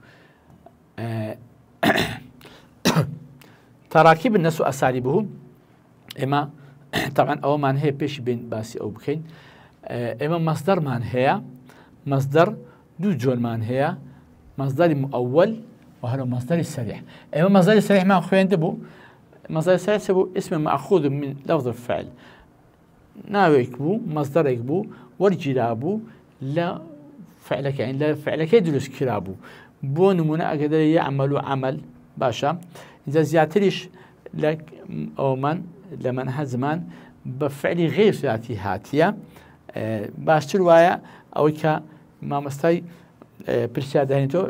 تراكيب النص وأساليبه إما طبعا أو من هي بيش بين باسي أو بكين إما مصدر من هي مصدر دو جول من هي مصدر مؤول وهذا مصدر السريع إما مصدر السريع ما أخوين دبو مصدر السريع سبو اسم مأخوذ من لفظ الفعل ناويك بو مصدرك بو والجرابو لا فعلك يعني لا فعلك يدلس كرابو بو نمونا أقدر يعملوا عمل باشا إذا زيادتليش لك أو من لمن هزمان بفعل غير ثلاثي هاتية باشتر وايا أو كا ما مستي برشاد هنتو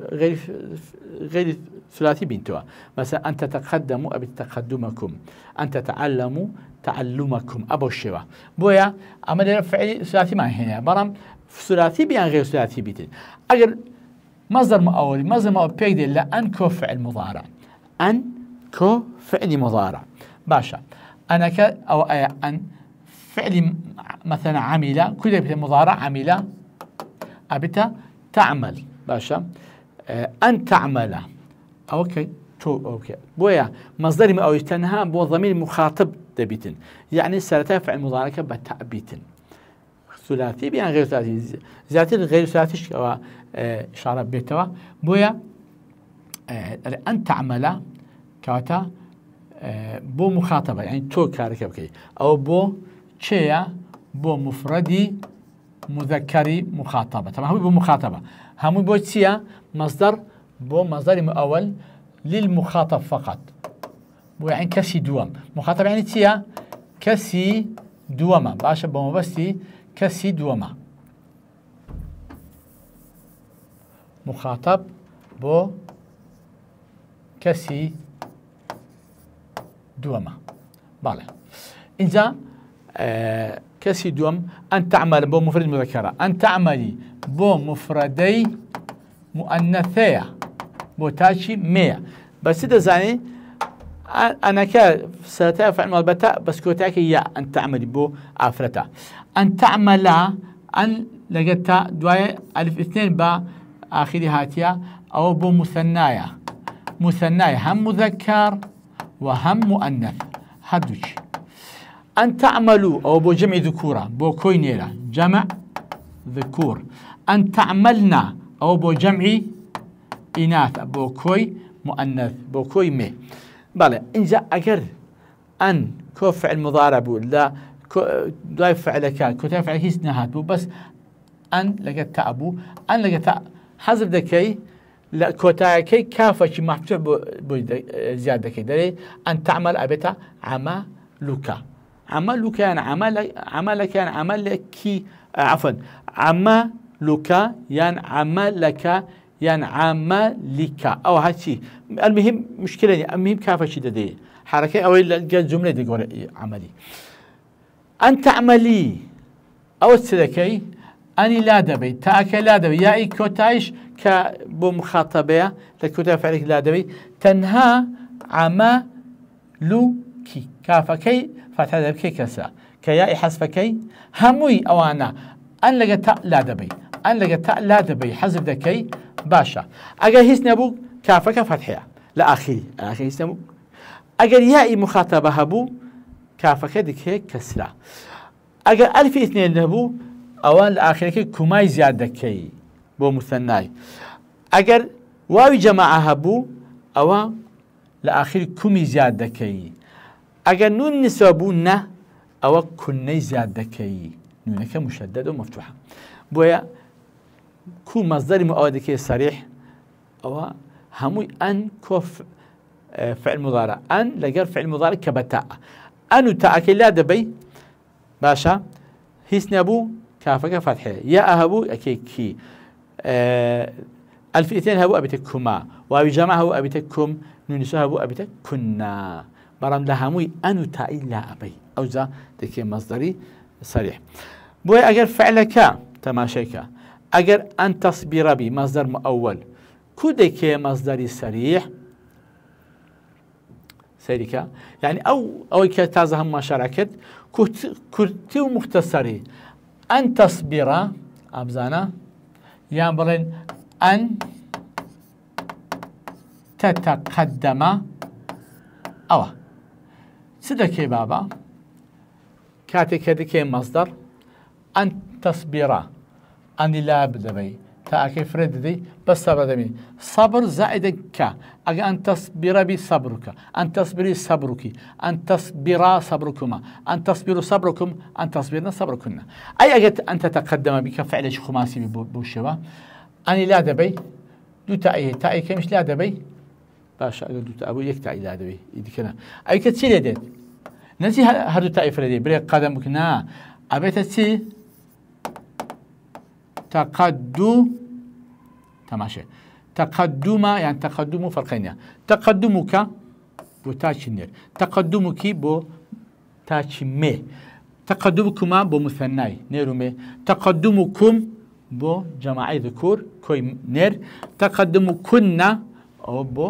غير ثلاثي بنتوا مثلا أن تتقدموا أبي تقدمكم أن تتعلموا تعلمكم أبو الشوا بويا أما فعل ثلاثي ما هنا برام ثلاثي بيان غير ثلاثي بيتين أجر مصدر مؤولي مصدر مؤولي بيقدر لأن كفعل مضارع أن كو فعل مضارع باشا أنا أو أن فعل مثلا عمل كل بيت مضارع عمل أبتا تعمل باشا أن تعمل أوكي أوكي بويا مصدر أو يستنها بو ضمير مخاطب دبيتن يعني سرتا فعل مضارع بتأبيتن ثلاثي بيان غير ثلاثي زيادة غير ثلاثي أو إشارة بيتوا بويا أن تعمل كاتا بو مخاطبة يعني تو كارك بكي أو بو شيء بو مفردي مذكري مخاطبة طبعا هو بو مخاطبة هم بو شيء مصدر بو مصدر مؤول للمخاطب فقط بو يعني كسي دوام مخاطب يعني شيء كسي دوما باشا بو بستي كسي دوما مخاطب بو كسي دوما بالله إذا كسي دوم أن تعمل بو مفرد مذكرة أن تعملي بو مفردي مؤنثية بو تاشي مية بس إذا زاني أنا ستة فعل مضارع بس كوتاك يا أن تعملي بو عفرتا أن تعمل أن لقيتها دواي ألف اثنين با آخري هاتيا أو بو مثنايا هم مذكر وهم مؤنث هدوش أن تعملوا أو بو جمع ذكورة بو كوي نيرة جمع ذكور أن تعملنا أو بو جمع إناث بو كوي مؤنث بو كوي مي بله إنجا أجر أن كو فعل مضارع بو لا داي فعلك كو فعل هيس نهات بو بس أن لقيت أبو أن لقيت حذف دكي لا كوتاكي كافش محتوى بو زيادة كده أن تعمل أبتا عملك يعني عملك يعني عملك عفوا عملك يعني عملك يعني عملك أو هالشي المهم مشكلة يعني المهم كافش ده حركة أو الجملة دي قول عملي أن تعملي أو السلكي أني لا دبي تاك لا دبي يا كوتايش كبو مخاطبة لكوتا فعلك لا دبي تنهى عملك كافكي فتح دبكي كسا كياء حذفكي هموي أوانا أن لقى لا دبي أن لقى لا دبي حذف دكي باشا أجر هيس نبو كافك فتحية لا آخر هيس نبو أجر ياء مخاطبة هبو كافك دكي كسرة أجر ألف اثنين نبو أوان لآخرك كماي زيادة كي بو مثناي أجر واوي جماعة هبو أوان لآخر كمي زيادة كي أجر نون نسبونا أو كني زيادة كي نونك مشدد ومفتوحة بويا كو مصدر مؤود كي صريح أو هموي أن كوف فعل مضارع أن لقر فعل مضارع كبتاء أن تاء لا دبي باشا هيس نبو كافك فتحة يا أهبو أكيكي ألف اثنين هبو أبتكما وأبي جماعة هبو أبتكم نونسو هبو أبتك كنا برام لهموي أنو تاء لا أبي أو ذا دكي مصدري صريح بوي أجر فعلك تماشيك أجر أن تصبر بي مصدر مؤول كودكي مصدري صريح سيرك يعني أو كتازهم ما شاركت كرتي مختصري أن تصبر أبزانا يعني بلين أن تتقدم أو سدكي بابا كاتي مصدر أن تصبر أن لا بدبي تأكي فرد دي بس صبر دمي صبر زائد ك أجا أن تصبر بي صبرك أن تصبري صبرك أن تصبر صبركما أن تصبروا صبركم أن تصبرنا صبركنا أي أجت أن تتقدم بك فعل خماسي بوشوا أني لا دبي دو تأي كمش لا دبي باشا دو تأبو يك تأي لا دبي يدي كنا أي كتير يدت نسي هردو تأي فردي بريق قدمك نا أبيت تسي تماشي تقدم يعني تقدم فرقين تقدمك بو تاشنير تقدمك بو تاشمي تقدمكما بو مثناي نيرو مي تقدمكم بو جماعي ذكور كوي نير تقدمكن او بو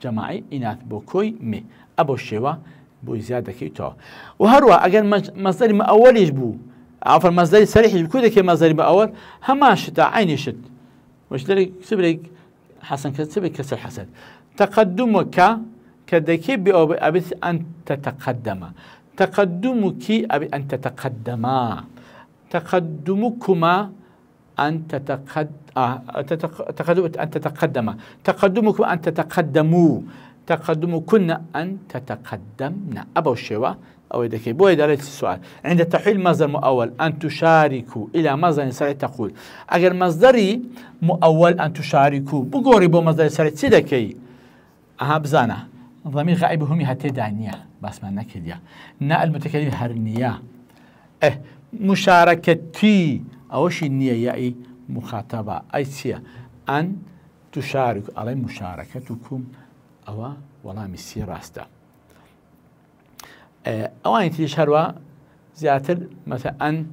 جماعي إناث بو كوي مي أبو الشيوة بو زيادة كيتو وهروا أجل مصدر مؤول يجبو عفوا المصدر صريح يجبو كده كمصدر مؤول هما شتا عيني شت وش دري سبريك حسن كسبريك كسر حسن تقدمك كدكي أبي أن تتقدم تقدمك أبي أن تتقدما تقدمكما أن تتقدم تقدمكم أن تتقدموا تقدمكن أن تتقدمن أبو الشيوة أو يدكي بو يدالة السؤال عند تحويل مصدر مؤول أن تشاركوا إلى مصدر سريع تقول أجر مصدري مؤول أن تشاركوا بقوري بو مصدر سريع سيدكي بزانا ضمير غائب هم هتدانيا بس ما نكديا نا المتكلم هرنيا مشاركتي أو شيء نية مخاطبة أي سيا أن تشارك على مشاركتكم أو والله مسي راستا أوان تشهروا زياتر مثلا أن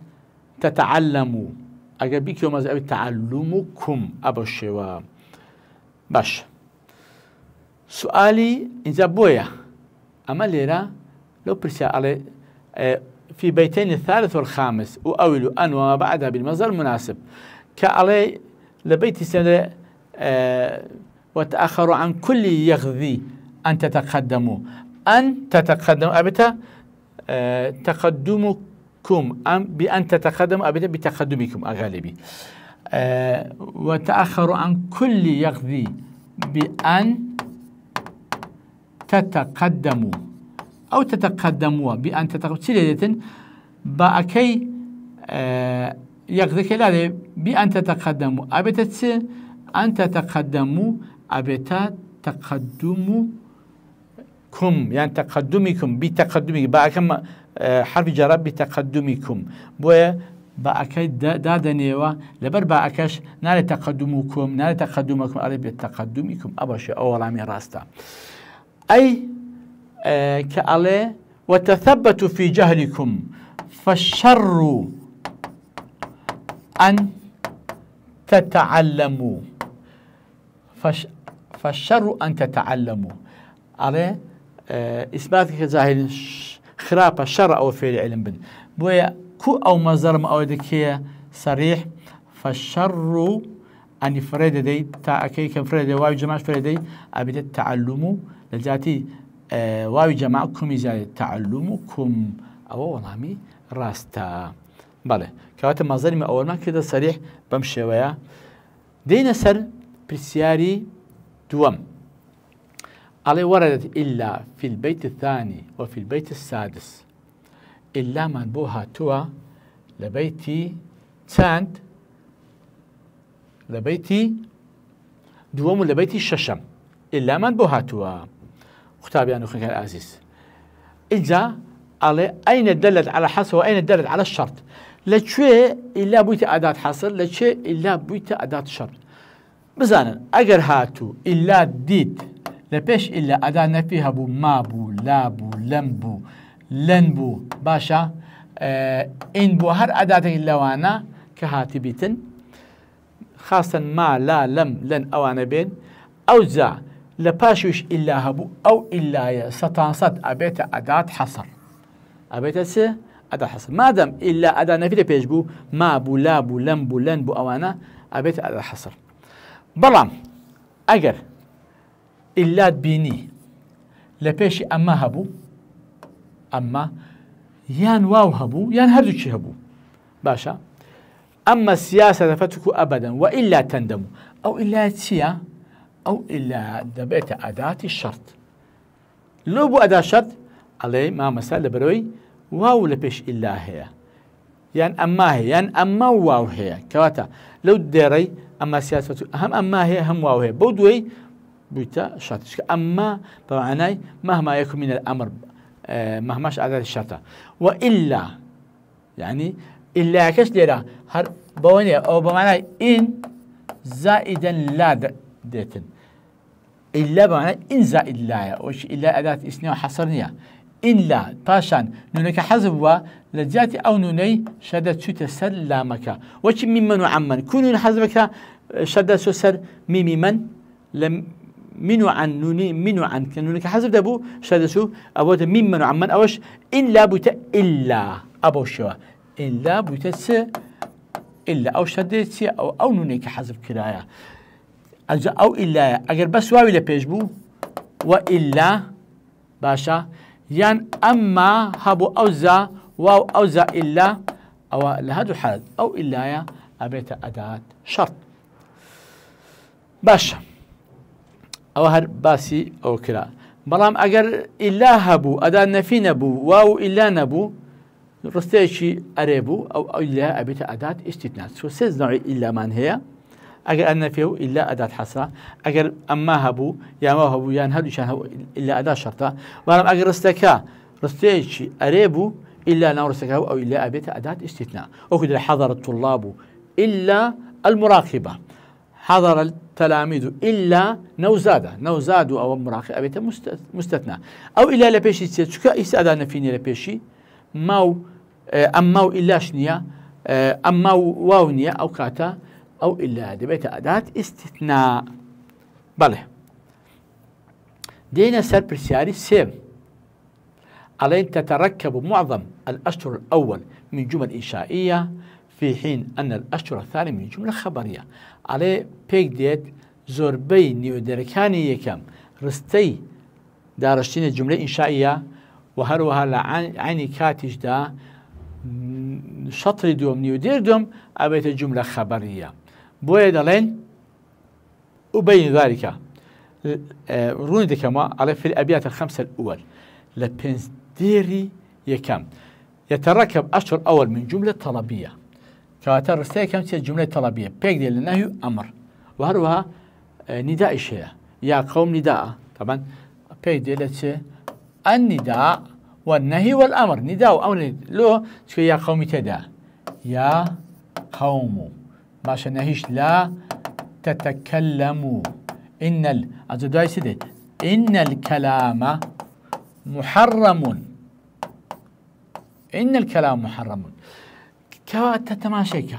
تتعلموا أجل بيك يوم تعلمكم أبو الشوا باش سؤالي إذا بويا أما ليرا لو برسي على في بيتين الثالث والخامس وأول أن وما بعدها بالمصدر المناسب كعلي لبيت سنة وتأخروا عن كل يغذي أن تتقدموا أن تتقدموا أبتا تقدمكم بأن تتقدموا أبتا بتقدمكم أغالبي وتأخروا عن كل يغذي بأن تتقدموا أو تتقدموا بأن تتقدموا سيدة بأكي يغذيك لا بأن تتقدموا أبتا أن تتقدموا أبتا تقدمكم يعني تقدمكم بتقدمكم بأكم حرف جر بتقدمكم بويا بأكي دادنيوا لبر بأكش نال تقدمكم نال تقدمكم على بتقدمكم أبشي أول عمي راستا أي كأله وتثبتوا في جهلكم فالشر أن تتعلموا فالشر أن تتعلموا على إثبات كظاهر خراب الشر أو فعل علم بن بويا كو أو مصدر أو ذكية صريح فالشر أن يفرد دي تأكيد كم فرد واو جماعة فرد دي أبدا تعلموا لذاتي واو جماعكم إذا تعلمكم أو والله راستا بله كواتم مصدر من أول ما كده صريح بمشي ويا دينا سر برسياري دوم على وردت إلا في البيت الثاني وفي البيت السادس إلا من بوها توا لبيتي تاند لبيتي دوم لبيتي الششم إلا من بوها توا اختابي أنه خلق العزيز إذا على أين دلت على حصر وأين دلت على الشرط لشيء إلا بيت أداة حصر لشيء إلا بيت أداة شرط بزانا أجر هاتو إلا ديد لبيش إلا أداة نفيها بو ما بو لا بو لم بو لن بو باشا إن بو هر أداة إلا وانا كهاتي بيتن خاصة ما لا لم لن أوانا بين أو زا لباشوش إلا هبو أو إلا ستانصد أبيت أداة حصر أبيت سي أداة حصر ما دام إلا أداة نفي لبيش بو ما بو لا بو لم بو لن بو أوانا أبيت أداة حصر بلام أجر إلا بيني لبيش أما هبو أما يان واو هبو يان هردوشي هبو باشا أما السياسة فتكو أبدا وإلا تندموا أو إلا تسيا أو إلا دبيت أداة الشرط لو بو أداة شرط عليه ما مسألة بروي واو لبيش إلا هي يعني أما هي يعني أما واو هي كواتا لو ديري أما سياسة هم أما هي هم واو هي بودوي بيتا شرط أما بمعنى مهما يكون من الأمر مهماش أداة الشرط وإلا يعني إلا كش ليرا هر بوانيا أو بمعنى إن زائدا لا ديتن إلا بمعنى إن زائد لا وش إلا أداة إثنين حصرنية إن لا باشان نونك حذف لجاتي أو نوني شدت شو تسر لامك وش ممن وعمن كونوا حذفك شدت سر ميمي من لم منو عن نوني منو عن كنوني كحذف دبو شادسو أبوت مين منو عن من أوش إلا بوتا إلا أبو شوا إلا بوتا س إلا أو شدتي أو نوني كحذف كرايا أو إلا أجر بس واوي لبيجبو وإلا باشا يعني أما هبو أوزا واو أوزا إلا أو لهذا الحال أو إلا يا أبيت أداة شرط باشا أو هر باسي أو كلا بلام أجر إلا هبو أداة نفي نبو واو إلا نبو رستيشي أريبو أو إلا أبيت أداة استثناء شو سيز نوع إلا من هي أجر أن فيه إلا أداة حصرة أجر أما هبو يا ما هبو يا نهدو شان هو إلا أداة شرطة بلام أجر رستيشي أريبو إلا نورسكه أو إلا أبيت أداة استثناء وكذا حضر الطلاب إلا المراقبة حضر التلاميذ إلا نوزاد أو مراقبة أبيت مستثنى أو إلا لبيشي تشكا إستأذان فيني لبيشي ماو أماو إلا شنيا أماو واونيا أو كاتا أو إلا أبيت أداة استثناء بله دينا سر برسياري سيم عليه تتركب معظم الأشهر الأول من جمل إنشائية في حين أن الأشهر الثاني من جملة خبرية عليه بيك ديت زوربي نيودركاني يكم رستي دارشتين الجملة إنشائية وهروها لعيني كاتج دا شطر دوم نيودير دوم أبيت الجملة خبرية بويد لين أبين ذلك روني كما على في الأبيات الخمسة الأول لبنز ديري يكم يتركب أشهر أول من جملة طلبية كاتر رستي كم تي جملة طلبية بيك دي لنهي أمر وهروها نداء شيء يا قوم نداء طبعا بيك دي لتي النداء والنهي والأمر نداء وأمر لو يا قوم تدا يا قوم باش نهيش لا تتكلموا إن إن الكلام محرم إن الكلام محرم كتتماشيك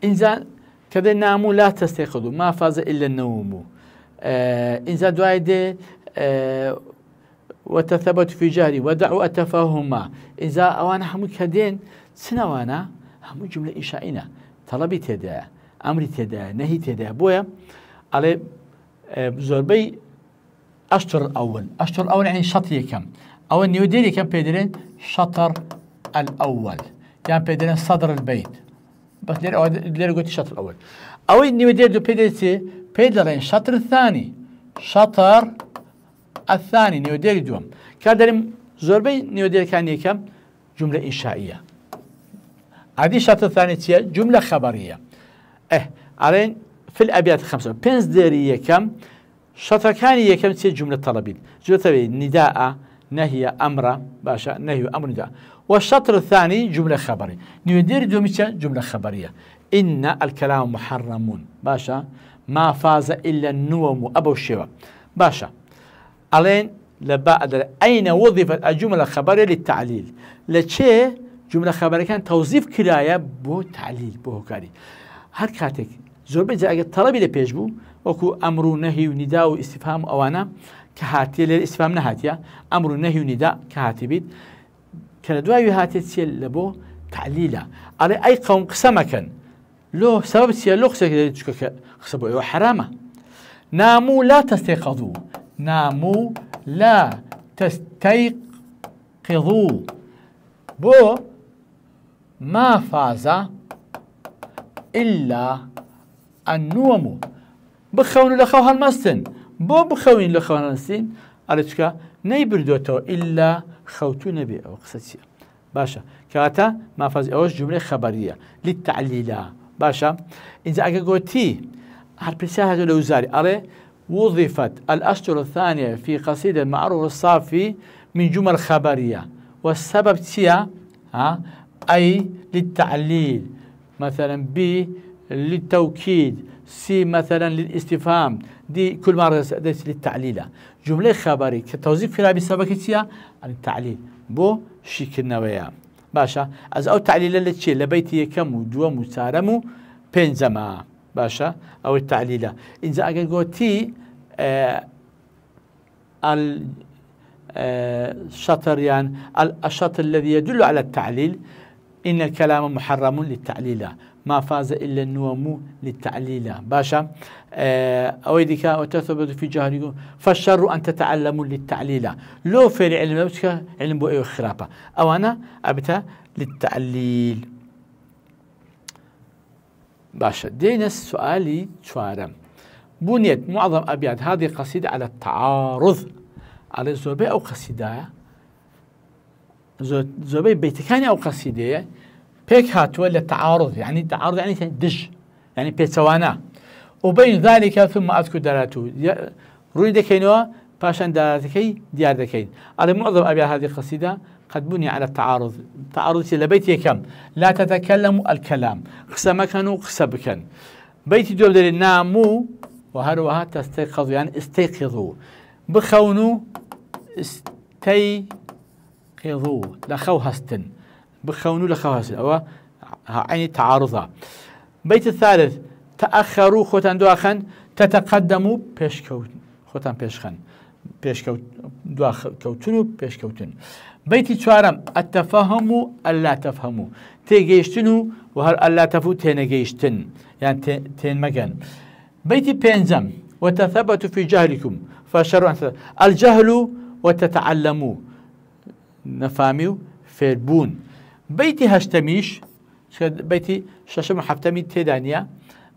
إنزان كذا ناموا لا تستيقظوا ما فاز إلا النوم إنزان دعاء وتثبت في جهري ودعوا أتفاهما إذا أوانا حمو كدين سنوانا حمو جملة إنشائنا طلبي تدا أمري تدا نهي تدا بويا على زوربي أشطر الأول يعني شطر كم أو النيوديري كم بيدرين شطر الأول يعني بيدرين صدر البيت بس لير قلت الشطر الأول أو النيوديري دو بيدرين شطر الثاني شطر الثاني نيوديري دوم كادرين زوربي نيوديري كان كم جملة إنشائية هذه الشطر الثاني تي جملة خبرية علين في الأبيات الخمسة بنز ديري كم شطر كان يكم تي جملة طلبية جملة طلبية نداء نهي أمر باشا نهي أمر نداء والشطر الثاني جملة خبرية نيودير دوميتشا جملة خبرية إن الكلام محرم باشا ما فاز إلا النوم أبو الشوا باشا علين لبعد أين وظفت الجملة الخبرية للتعليل لشيء جملة خبرية كان توظيف كراية بو تعليل بو كاري هر كاتك زور بجا طلبي لبيجبو وكو أمر نهي ونداء واستفهام أوانا كهاتي للاستفهام نهاتيا أمر نهي ونداء كهاتي بيت كان دواي هاتي تسيل لبو تعليلا على أي قوم قسمكن لو سبب تسيل لو خسبوا حرامة ناموا لا تستيقظوا ناموا لا تستيقظوا بو ما فاز إلا النوم بخون لخوها المستن بو بخوين لخوها المستن على تشكا نيبردوتو إلا خوتو نبي أو قصتي باشا كاتا ما فاز أوش جملة خبرية للتعليلة باشا إذا أقولتي هالبساها الوزاري على وظفت الأشهر الثانية في قصيدة المعروف الصافي من جمل خبرية والسبب تيا أي للتعليل مثلا ب للتوكيد سي مثلا للاستفهام دي كل مرة للتعليل جملة خبرية كتوظيف فيها بسبب تيا عن التعليل بو شكل نويا باشا از أو تعليل اللي تشي لبيتي كم ودو مسارمو بينزما باشا أو التعليلة إذا أقول تي الشطر يعني الشطر الذي يدل على التعليل. إن الكلام محرم للتعليل ما فاز إلا النوم للتعليل باشا. أويدك وتثبت في جهلكم فالشر أن تتعلموا للتعليل لو في علم علم بو خرافة أو أنا أبتا للتعليل باشا. دينا السؤالي شوارم بنيت معظم أبيات هذه قصيدة على التعارض على زوبي أو قصيدة زوبي بيتكاني أو قصيدة بيك هات ولا التعارض يعني التعارض يعني دج يعني بيتسوانا وبين ذلك ثم أذكر دلاته روي دكينوا باشان دلاتكي ديار دكين. على معظم أبيات هذه القصيدة قد بني على التعارض. التعارض لبيت كم لا تتكلموا الكلام قسم كانوا قسم كان بيت دول دل ناموا وهروها تستيقظوا يعني استيقظوا بخونوا استيقظوا لخو هستن بخونوا لخو هستن أو عيني تعارضها. بيت الثالث تأخروا خوتان دواخن تتقدموا بيشكوت خوتان بيشخن بيشكوت دواخوتنوا بيشكوتن. بيت الشوارم التفهموا ألا تفهموا تيجيشتنوا وهل ألا تفو تينجيشتن يعني تين مجان. بيت بينزم وتثبتوا في جهلكم فشر الجهل وتتعلموا نفاميو فيربون. بيتي هشتميش بيتي شاشم حفتمي تيدانيا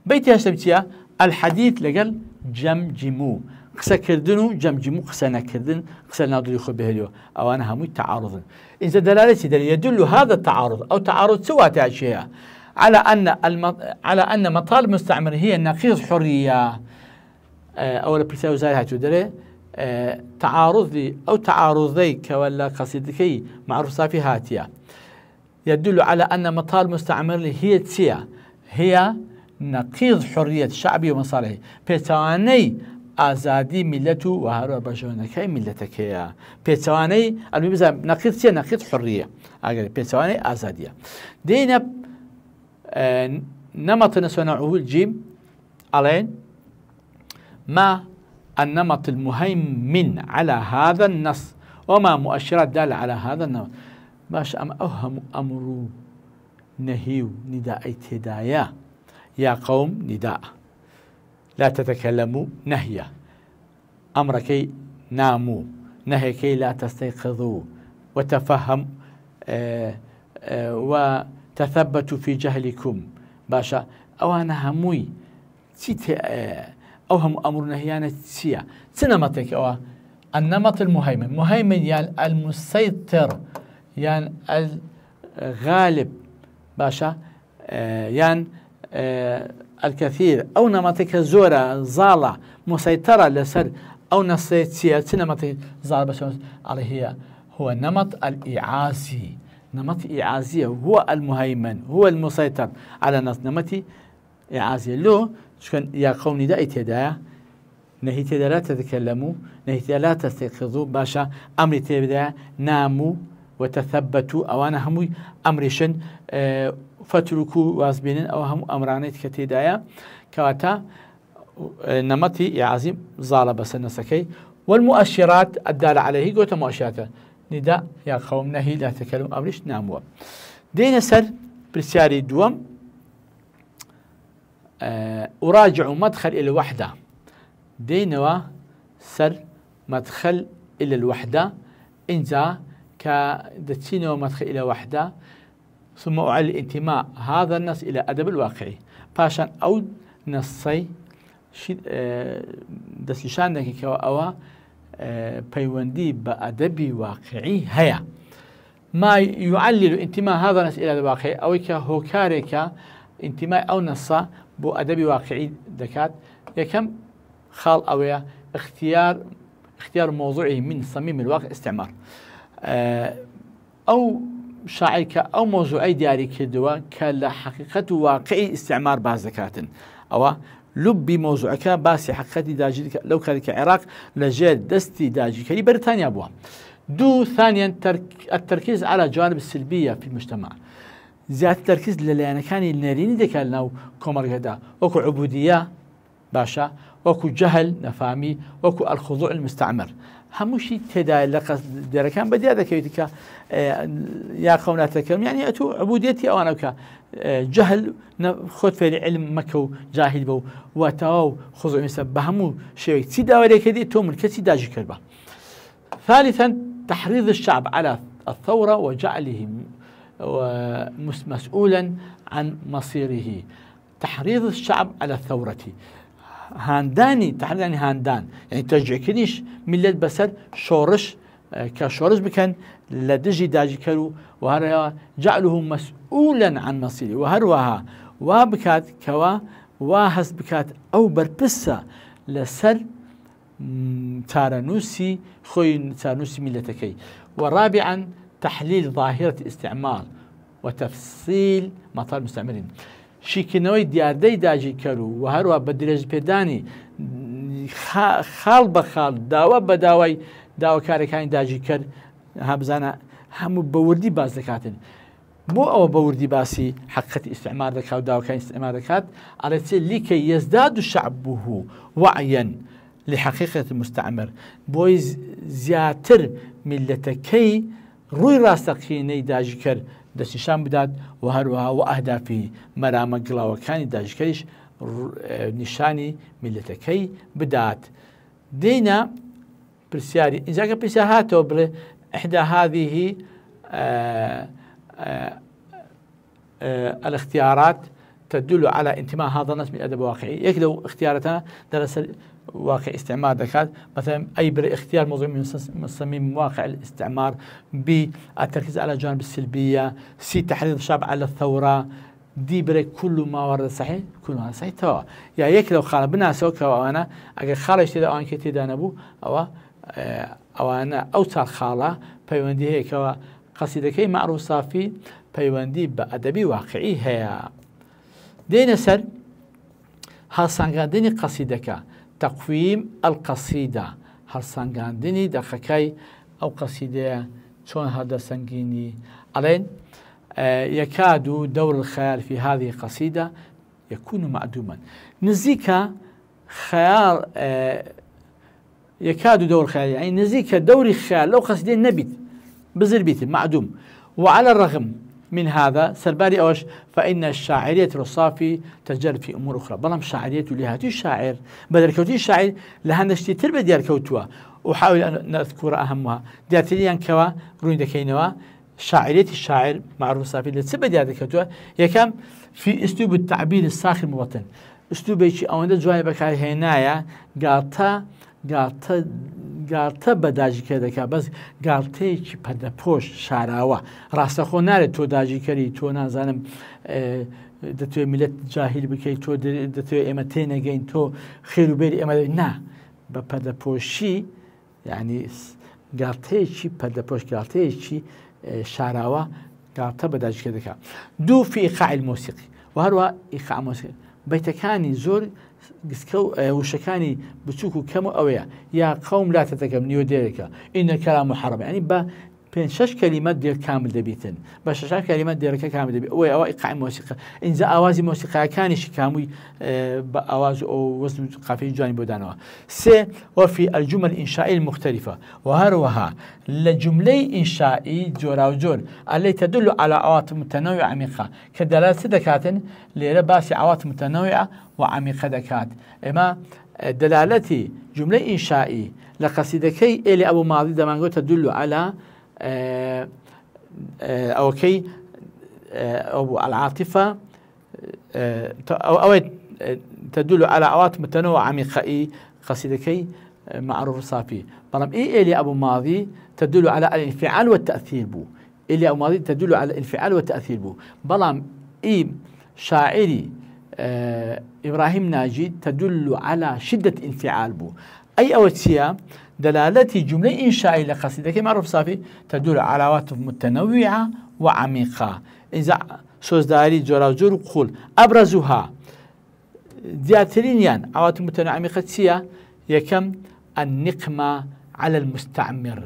بيتي هشتمتيا الحديث لقل جمجمو قسا كردنو جمجمو قسا نكردن قسا ناضل يخو بهليو أو أنا همو تعارض. إذا دلالتي دل يدل هذا التعارض أو تعارض سوى أشياء على أن مطالب المستعمر هي نقيض حرية أو البرساو زي هاتو تعارض لي أو تعارضي كولا قصيدكي معروف صافي هاتيا يدل على أن مطالب المستعمر هي تسيا هي نقيض حرية شعبي ومصالحه بيتواني آزادي ملته وهرو بجونكي ملتك يا بيتواني المبزا نقيض سيا نقيض حرية أجل بيتواني آزادية دينا نمط نسونعه الجيم علين ما النمط المهيمن على هذا النص وما مؤشرات دالة على هذا النمط باش أوهم أمر نهي نداء هدايا يا قوم نداء لا تتكلموا نهيا أمركي ناموا نهيكي لا تستيقظوا وتفهم وتثبتوا في جهلكم باشا أو أنا هموي أوهم أمر نهيانا تسيا سنمتك أو النمط المهيمن مهيمن يعني المسيطر يعني الغالب باشا يعني الكثير أو نمطك زورة زالة مسيطرة لسر أو نصيت سيا سنمتك زالة بس عليه هو النمط الإعازي. نمط إعازية هو المهيمن هو المسيطر على نمط إعازية له شكن يا قوم نداء تدايا نهي تدا لا تتكلموا نهي تدا لا تستيقظوا باشا أمر تدا ناموا وتثبتوا أو أنا همي أمرشن فتركوا وازبين أو هم أمرانيت كتدايا كواتا نمطي عظيم ظالة بس النسكي. والمؤشرات الدالة عليه قوة مؤشرات نداء يا قوم نهي لا تتكلموا أمرش ناموا. دين سر برسالي دوم أراجع مدخل إلى الوحدة دينوا سر مدخل إلى الوحدة إنزا كدتشينوا مدخل إلى وحدة ثم أعلي انتماء هذا النص إلى أدب الواقعي باشان أو نصي دسشان ذلك كوا أو بيوندي بأدب واقعي هيا ما يعلل انتماء هذا النص إلى الواقعي أو كهوكارك انتماء أو نصا بو أدبي واقعي دكات يكم خال أو اختيار موضوعي من صميم الواقع استعمار أو شاعرك أو موضوعي دياري كدوا كلا حقيقة واقعي استعمار باز دكات أو لبي موضوعك باسي حقيقة داجي لو كان العراق لجال دستي داجي كلي بريطانيا أبوها. ثانيا التركيز على الجوانب السلبية في المجتمع زيادة التركيز للي كان الناريني دكالنا كومر هذا وكو عبودية باشا وكو جهل نفامي وكو الخضوع المستعمر هەمووشی تێدا لە دێرەکان بەدیا دەکەوێت کە یا قەوناتەکەم یعنی ئەتو عبودێتی ئەوانە بکە جهل خۆت فێری علم مەکە و جاهل بە و تەواو خۆزۆ ئێستا بە هەموو شێوەیەک چی داوەرێکەکەی تۆ ملکەتی داژی کرد بە. ثالثا تحريض الشعب على الثورة وجعله مسؤولا عن مصيره. تحريض الشعب على الثورة هانداني تحريض يعني هاندان يعني تشجيع كنيش ملت بسر شورش كشورش بكن لدجي داجي كرو وهذا جعله مسؤولا عن مصيره وهروها وبكات كوا واهس بكات أو بربسة لسر تارنوسي خوي تارنوسي ملتكي. ورابعا تحليل ظاهرة الاستعمار وتفصيل مطالب المستعمرين. شيكنوي دياردي داجي كرو وهروها بدرج بيداني خال بخال داوا بداوي داوا كاركاين داجي كر هبزانا همو بوردي باز دكاتن مو أو بوردي باسي حقيقة استعمار دكا وداوا كاين استعمار دكات على لكي يزداد شعبه وعيا لحقيقة المستعمر بويز زياتر ملتكي روي راستقيني داجي كر دستشان بداد وهروها وأهدافي مرامة قلاوة كان داجي كريش نشاني ملتكي بدات دينا برسياري إذا كان برسياراتو بل إحدى هذه الاختيارات تدل على انتماء هذا الناس من أدب واقعي. يكلو اختياراتنا درس واقع استعمار دكات مثلا أي اختيار موضوع من صميم واقع الاستعمار بالتركيز على الجوانب السلبية. سي تحريض الشعب على الثورة دي بري كل ما ورد صحيح كل ما صحيح توا يا يكلو خال بنا سوكا وأنا أجل خالة اشتدا أو أنك تدانبو أو أنا أوصل خالة بيوندي هيك قصيدة كي معروف صافي بيوندي بأدبي واقعي هي دين سر هالسانغاندني قصيدة تقويم القصيدة هالسانغاندني دقيقي أو قصيدة شون هذا سنجيني علين يكاد دور الخيال في هذه القصيدة يكون معدوما. نزيك خيال يكاد دور الخيال يعني نزيك دور الخيال لو قصيدة نبت بزر بيت معدوم. وعلى الرغم من هذا سرباري أوش فإن الشاعرية الصافي تجرب في أمور أخرى بلام شاعرية لهاتي الشاعر بدل كوتي الشاعر لها نشتي تربة ديال كوتوا وحاول أن نذكر أهمها دياتليان كوا روين دكينوا شاعرية الشاعر معروف صافي لتسبب ديال كوتوا يكم في أسلوب التعبير الساخر الموطن أسلوب شيء أو ندى جوانب بكاي هنايا قالتا بداجي كذا بس قالتي شي بدا بوش شعراوه راستخو نار تو داجي كري تو نازانم دتو ملت جاهل بكي تو دتو امتين جين تو خير بيري اما نا بدا بوشي يعني قالتي شي بدا بوش قالتي شي شعراوه قالتا بداجي كذا دو في ايقاع الموسيقى وهو ايقاع موسيقى بيتكاني زور وشكاني بتشوكو كم أويا يا قوم لا تتكلموا ديرك إن الكلام محرم يعني بين شش كلمات دير كامل دبيتن باش شش كلمات ديرك كامل دبي أو إيقاع موسيقى إن ذا أوازي موسيقى كان شكامي بأواز أو وزن قافي جانب بدانوا وفي الجمل الإنشائية المختلفة وهروها لجملة إنشائي جورا وجور التي تدل على عواطف متنوعة عميقة كدلالة دكات لرباس عواطف متنوعة وعميقة دكات إما دلالتي جملة إنشائي لقصيدكي إلي أبو ماضي دمانغو تدل على أو كي أو العاطفة أو تدل على عواطف متنوعة عميقة قصيدكي معروف صافي برام إلي أبو ماضي تدل على الانفعال والتأثير بو إلي أبو ماضي تدل على الانفعال والتأثير بو برام شاعري إبراهيم ناجي تدل على شدة انفعال بو أي أوتسيا دلالتي جملة إنشائية لقصيدة معروف صافي تدل على عواطف متنوعة وعميقة إذا سوزداري جورا وجور قول أبرزها دياترينيان عواطف متنوعة عميقة سيا يكم النقمة على المستعمر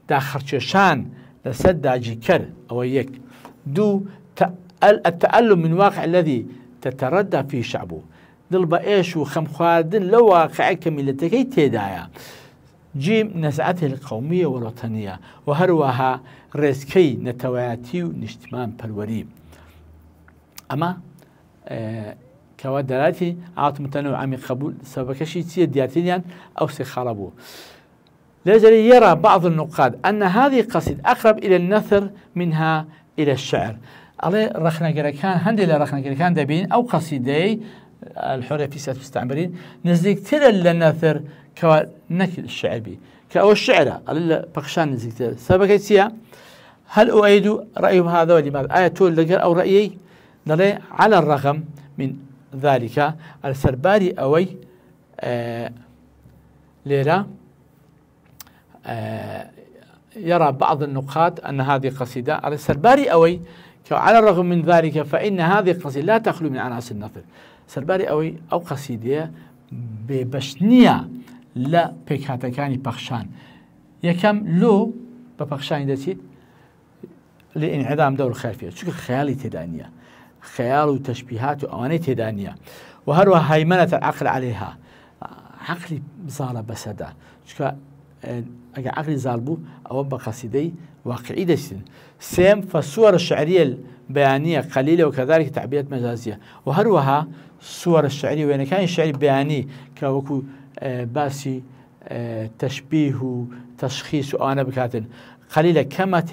داخل شان لسد داجي كر أو يك دو التألم من واقع الذي تتردى فيه شعبه دل بإيش وخم خواردن لو واقع كميلتكي تدايا جيم نزعته القومية والوطنية وهروها رزكي نتواتي ونجتماع بالوري أما كوادراتي عاط متنوع من قبول سبب شيء تصير دياتينيان أو سيخربوه. لذلك يرى بعض النقاد أن هذه القصيدة أقرب إلى النثر منها إلى الشعر. على رخنا جركان هندي لرخنا جركان دبين أو قصيدة الحرية في سياسة المستعمرين نزيك تلا للنثر كنكل الشعبي كأو الشعر على بخشان نزيك تلا سبب كيسيا. هل أؤيد رأيهم هذا ولماذا؟ آية تول لقر أو رأيي نلي على الرغم من ذلك السرباري أوي ليلة يرى بعض النقاد أن هذه قصيدة على السرباري أوي على الرغم من ذلك فإن هذه القصيدة لا تخلو من عناصر النثر. سرباري أوي أو قصيدة ببشنية لا بكاتكاني بخشان يكم لو ببخشان دسيت لانعدام دور الخلفية شو خيالي تدانية خيال وتشبيهات وأواني تدانية وهروها هيمنة العقل عليها عقلي زال بسدا شو عقلي زالبو أو بقصيدي واقعي دسين سيم فالصور الشعرية البيانية قليلة وكذلك تعبيرات مجازية وهروها الصور الشعرية وين كان الشعر بياني كوكو باسي تشبيه وتشخيص وأنا بكاتن قليلة كما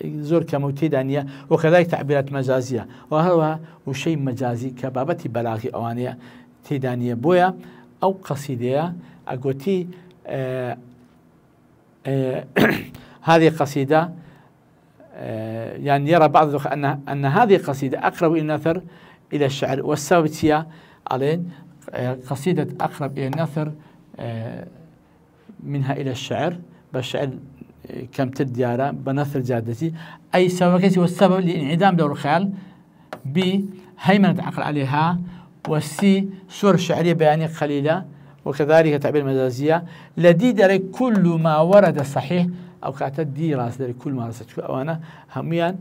زور كموتيدانية وكذلك تعبيرات مجازية وهروها وشيء مجازي كبابتي بلاغي أوانية تيدانية بويا أو قصيدة أقوتي هذه قصيدة يعني يرى بعض أن هذه قصيدة أقرب إلى النثر إلى الشعر والسبب هي علين قصيدة أقرب إلى النثر منها إلى الشعر بالشعر كم تديارة بنثر جادتي أي سبب والسبب لانعدام دور الخيال بهيمنة العقل عليها والسي صور شعرية بيانية قليلة وكذلك تعبير مجازية لدي داري كل ما ورد صحيح أو كاتد دي راس داري كل ما رست وأنا هميان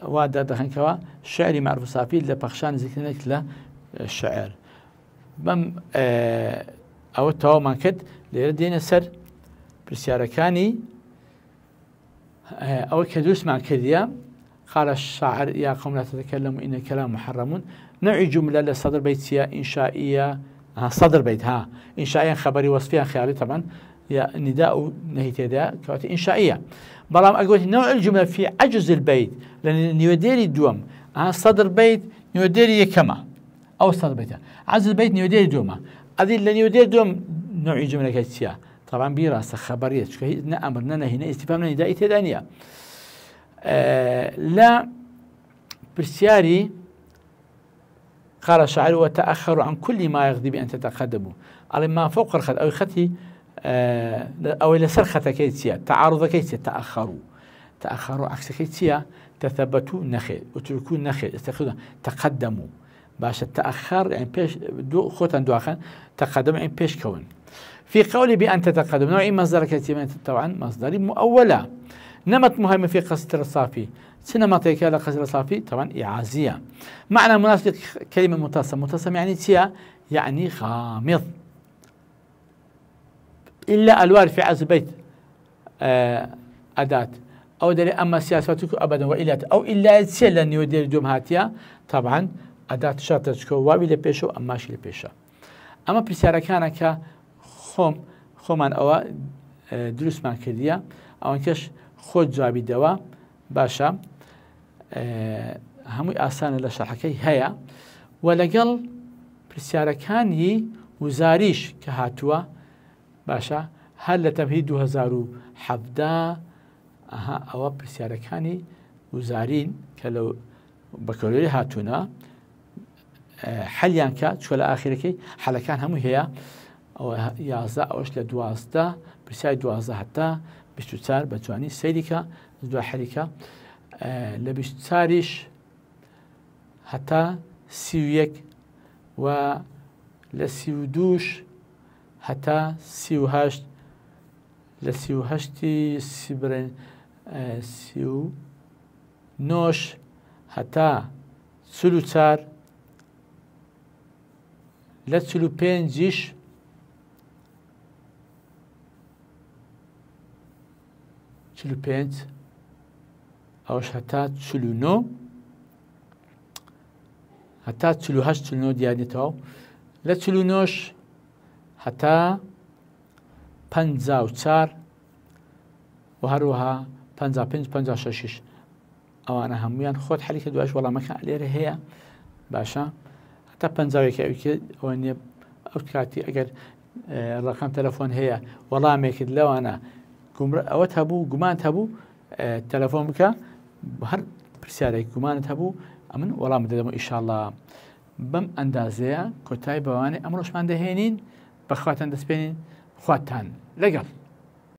وادر دخن كوا شعري معروف صافي لبخشان ذكرناك لا الشعر بم أو تو ما كد لردينا سر برسيارة كاني أو كدوس مع كذيا قال الشاعر يا قوم لا تتكلموا إن الكلام محرم نوع جملة لصدر بيتية إنشائية صدر بيتها إنشائيا خبري وصفيا خيالي طبعا يا نداء نهيت يدا كوات إنشائية بلام أقول نوع الجملة في عجز البيت لأن نيوديري دوم صدر بيت نيوديري كما أو صدر بيتها عجز البيت نيوديري دوما هذه اللي نيوديري دوم نوع جملة كتيا طبعا بيراسة خبرية أمر نهي استفهام نداء تدانية لا برسياري قال الشاعر وتأخروا عن كل ما يغضب أن تتقدموا على ما فوق الخط أو خطي أو إلى سرخة كيتسيا تعارض كيتسيا تأخروا عكس كيتسيا تثبتوا نخيل وتركوا نخيل استخدموا تقدموا باش التأخر يعني بيش دو خوتن دواخن تقدم يعني بيش كون في قولي بأن تتقدم نوعي مصدر كيتسيا طبعا مصدري مؤولة نمط مهم في قصيدة الصافي سينماتيكية لقصيدة الصافي طبعا إعازية معنى مناسب كلمة متصم يعني تيا يعني غامض إلا الوارد في عز بيت أداة أو دليل أما سياستك أبدا وإلا أو إلا تسيل لن يودير دوم هاتيا طبعا أداة شرطتك واوي لبيشو أماشي لبيشا أما بسيارة كان خومان أو دروس ما كرديا أو انكش خود جوابي دوا باشا هموي آسان لشرحكي هيا ولقل برسيارة كان وزاريش كهاتوا باشا هل لتمهيد 2017 أو برسيارة كان وزارين كلو بكالوريا هاتونا حليان كات شو الآخرة حلكان هم هي أو يازا أوش لدوازدا برسيارة دوازدا حتى بشتوتار بتواني سيديكا دو حركة لبشتاريش حتى سيويك و لسيودوش حتى سيوهشت لسيوهشتي سيبرين سيو نوش حتى سلوتار لسلو بينجيش 45 ئەوش هەتا 49 هەتا 48 دیارێتەوە لە 49 هەتا 54 و هەروەها 55-56 ئەوانە هەمویان خۆت حەلی کە دوایش وەڵامەکە لێرە هەیە باشە هەتا 50 ئەوە نیە ئەو کاتی ئەگەر ڕقم تەلەفۆن هەیە وەڵامێکت لەوانە ئەوەت هەبوو گومانت هەبوو تەلەفۆن بکە هەر پرسیارێک گومانت هەبوو ئەمن وەڵام دەدەمەوە ئیشاڵڵا بەم ئەندازەیە کۆتایی بەوانێ ئەمڕۆشمان دەهێنین بەخواتان دەستپێنین خواتان لەگەڵ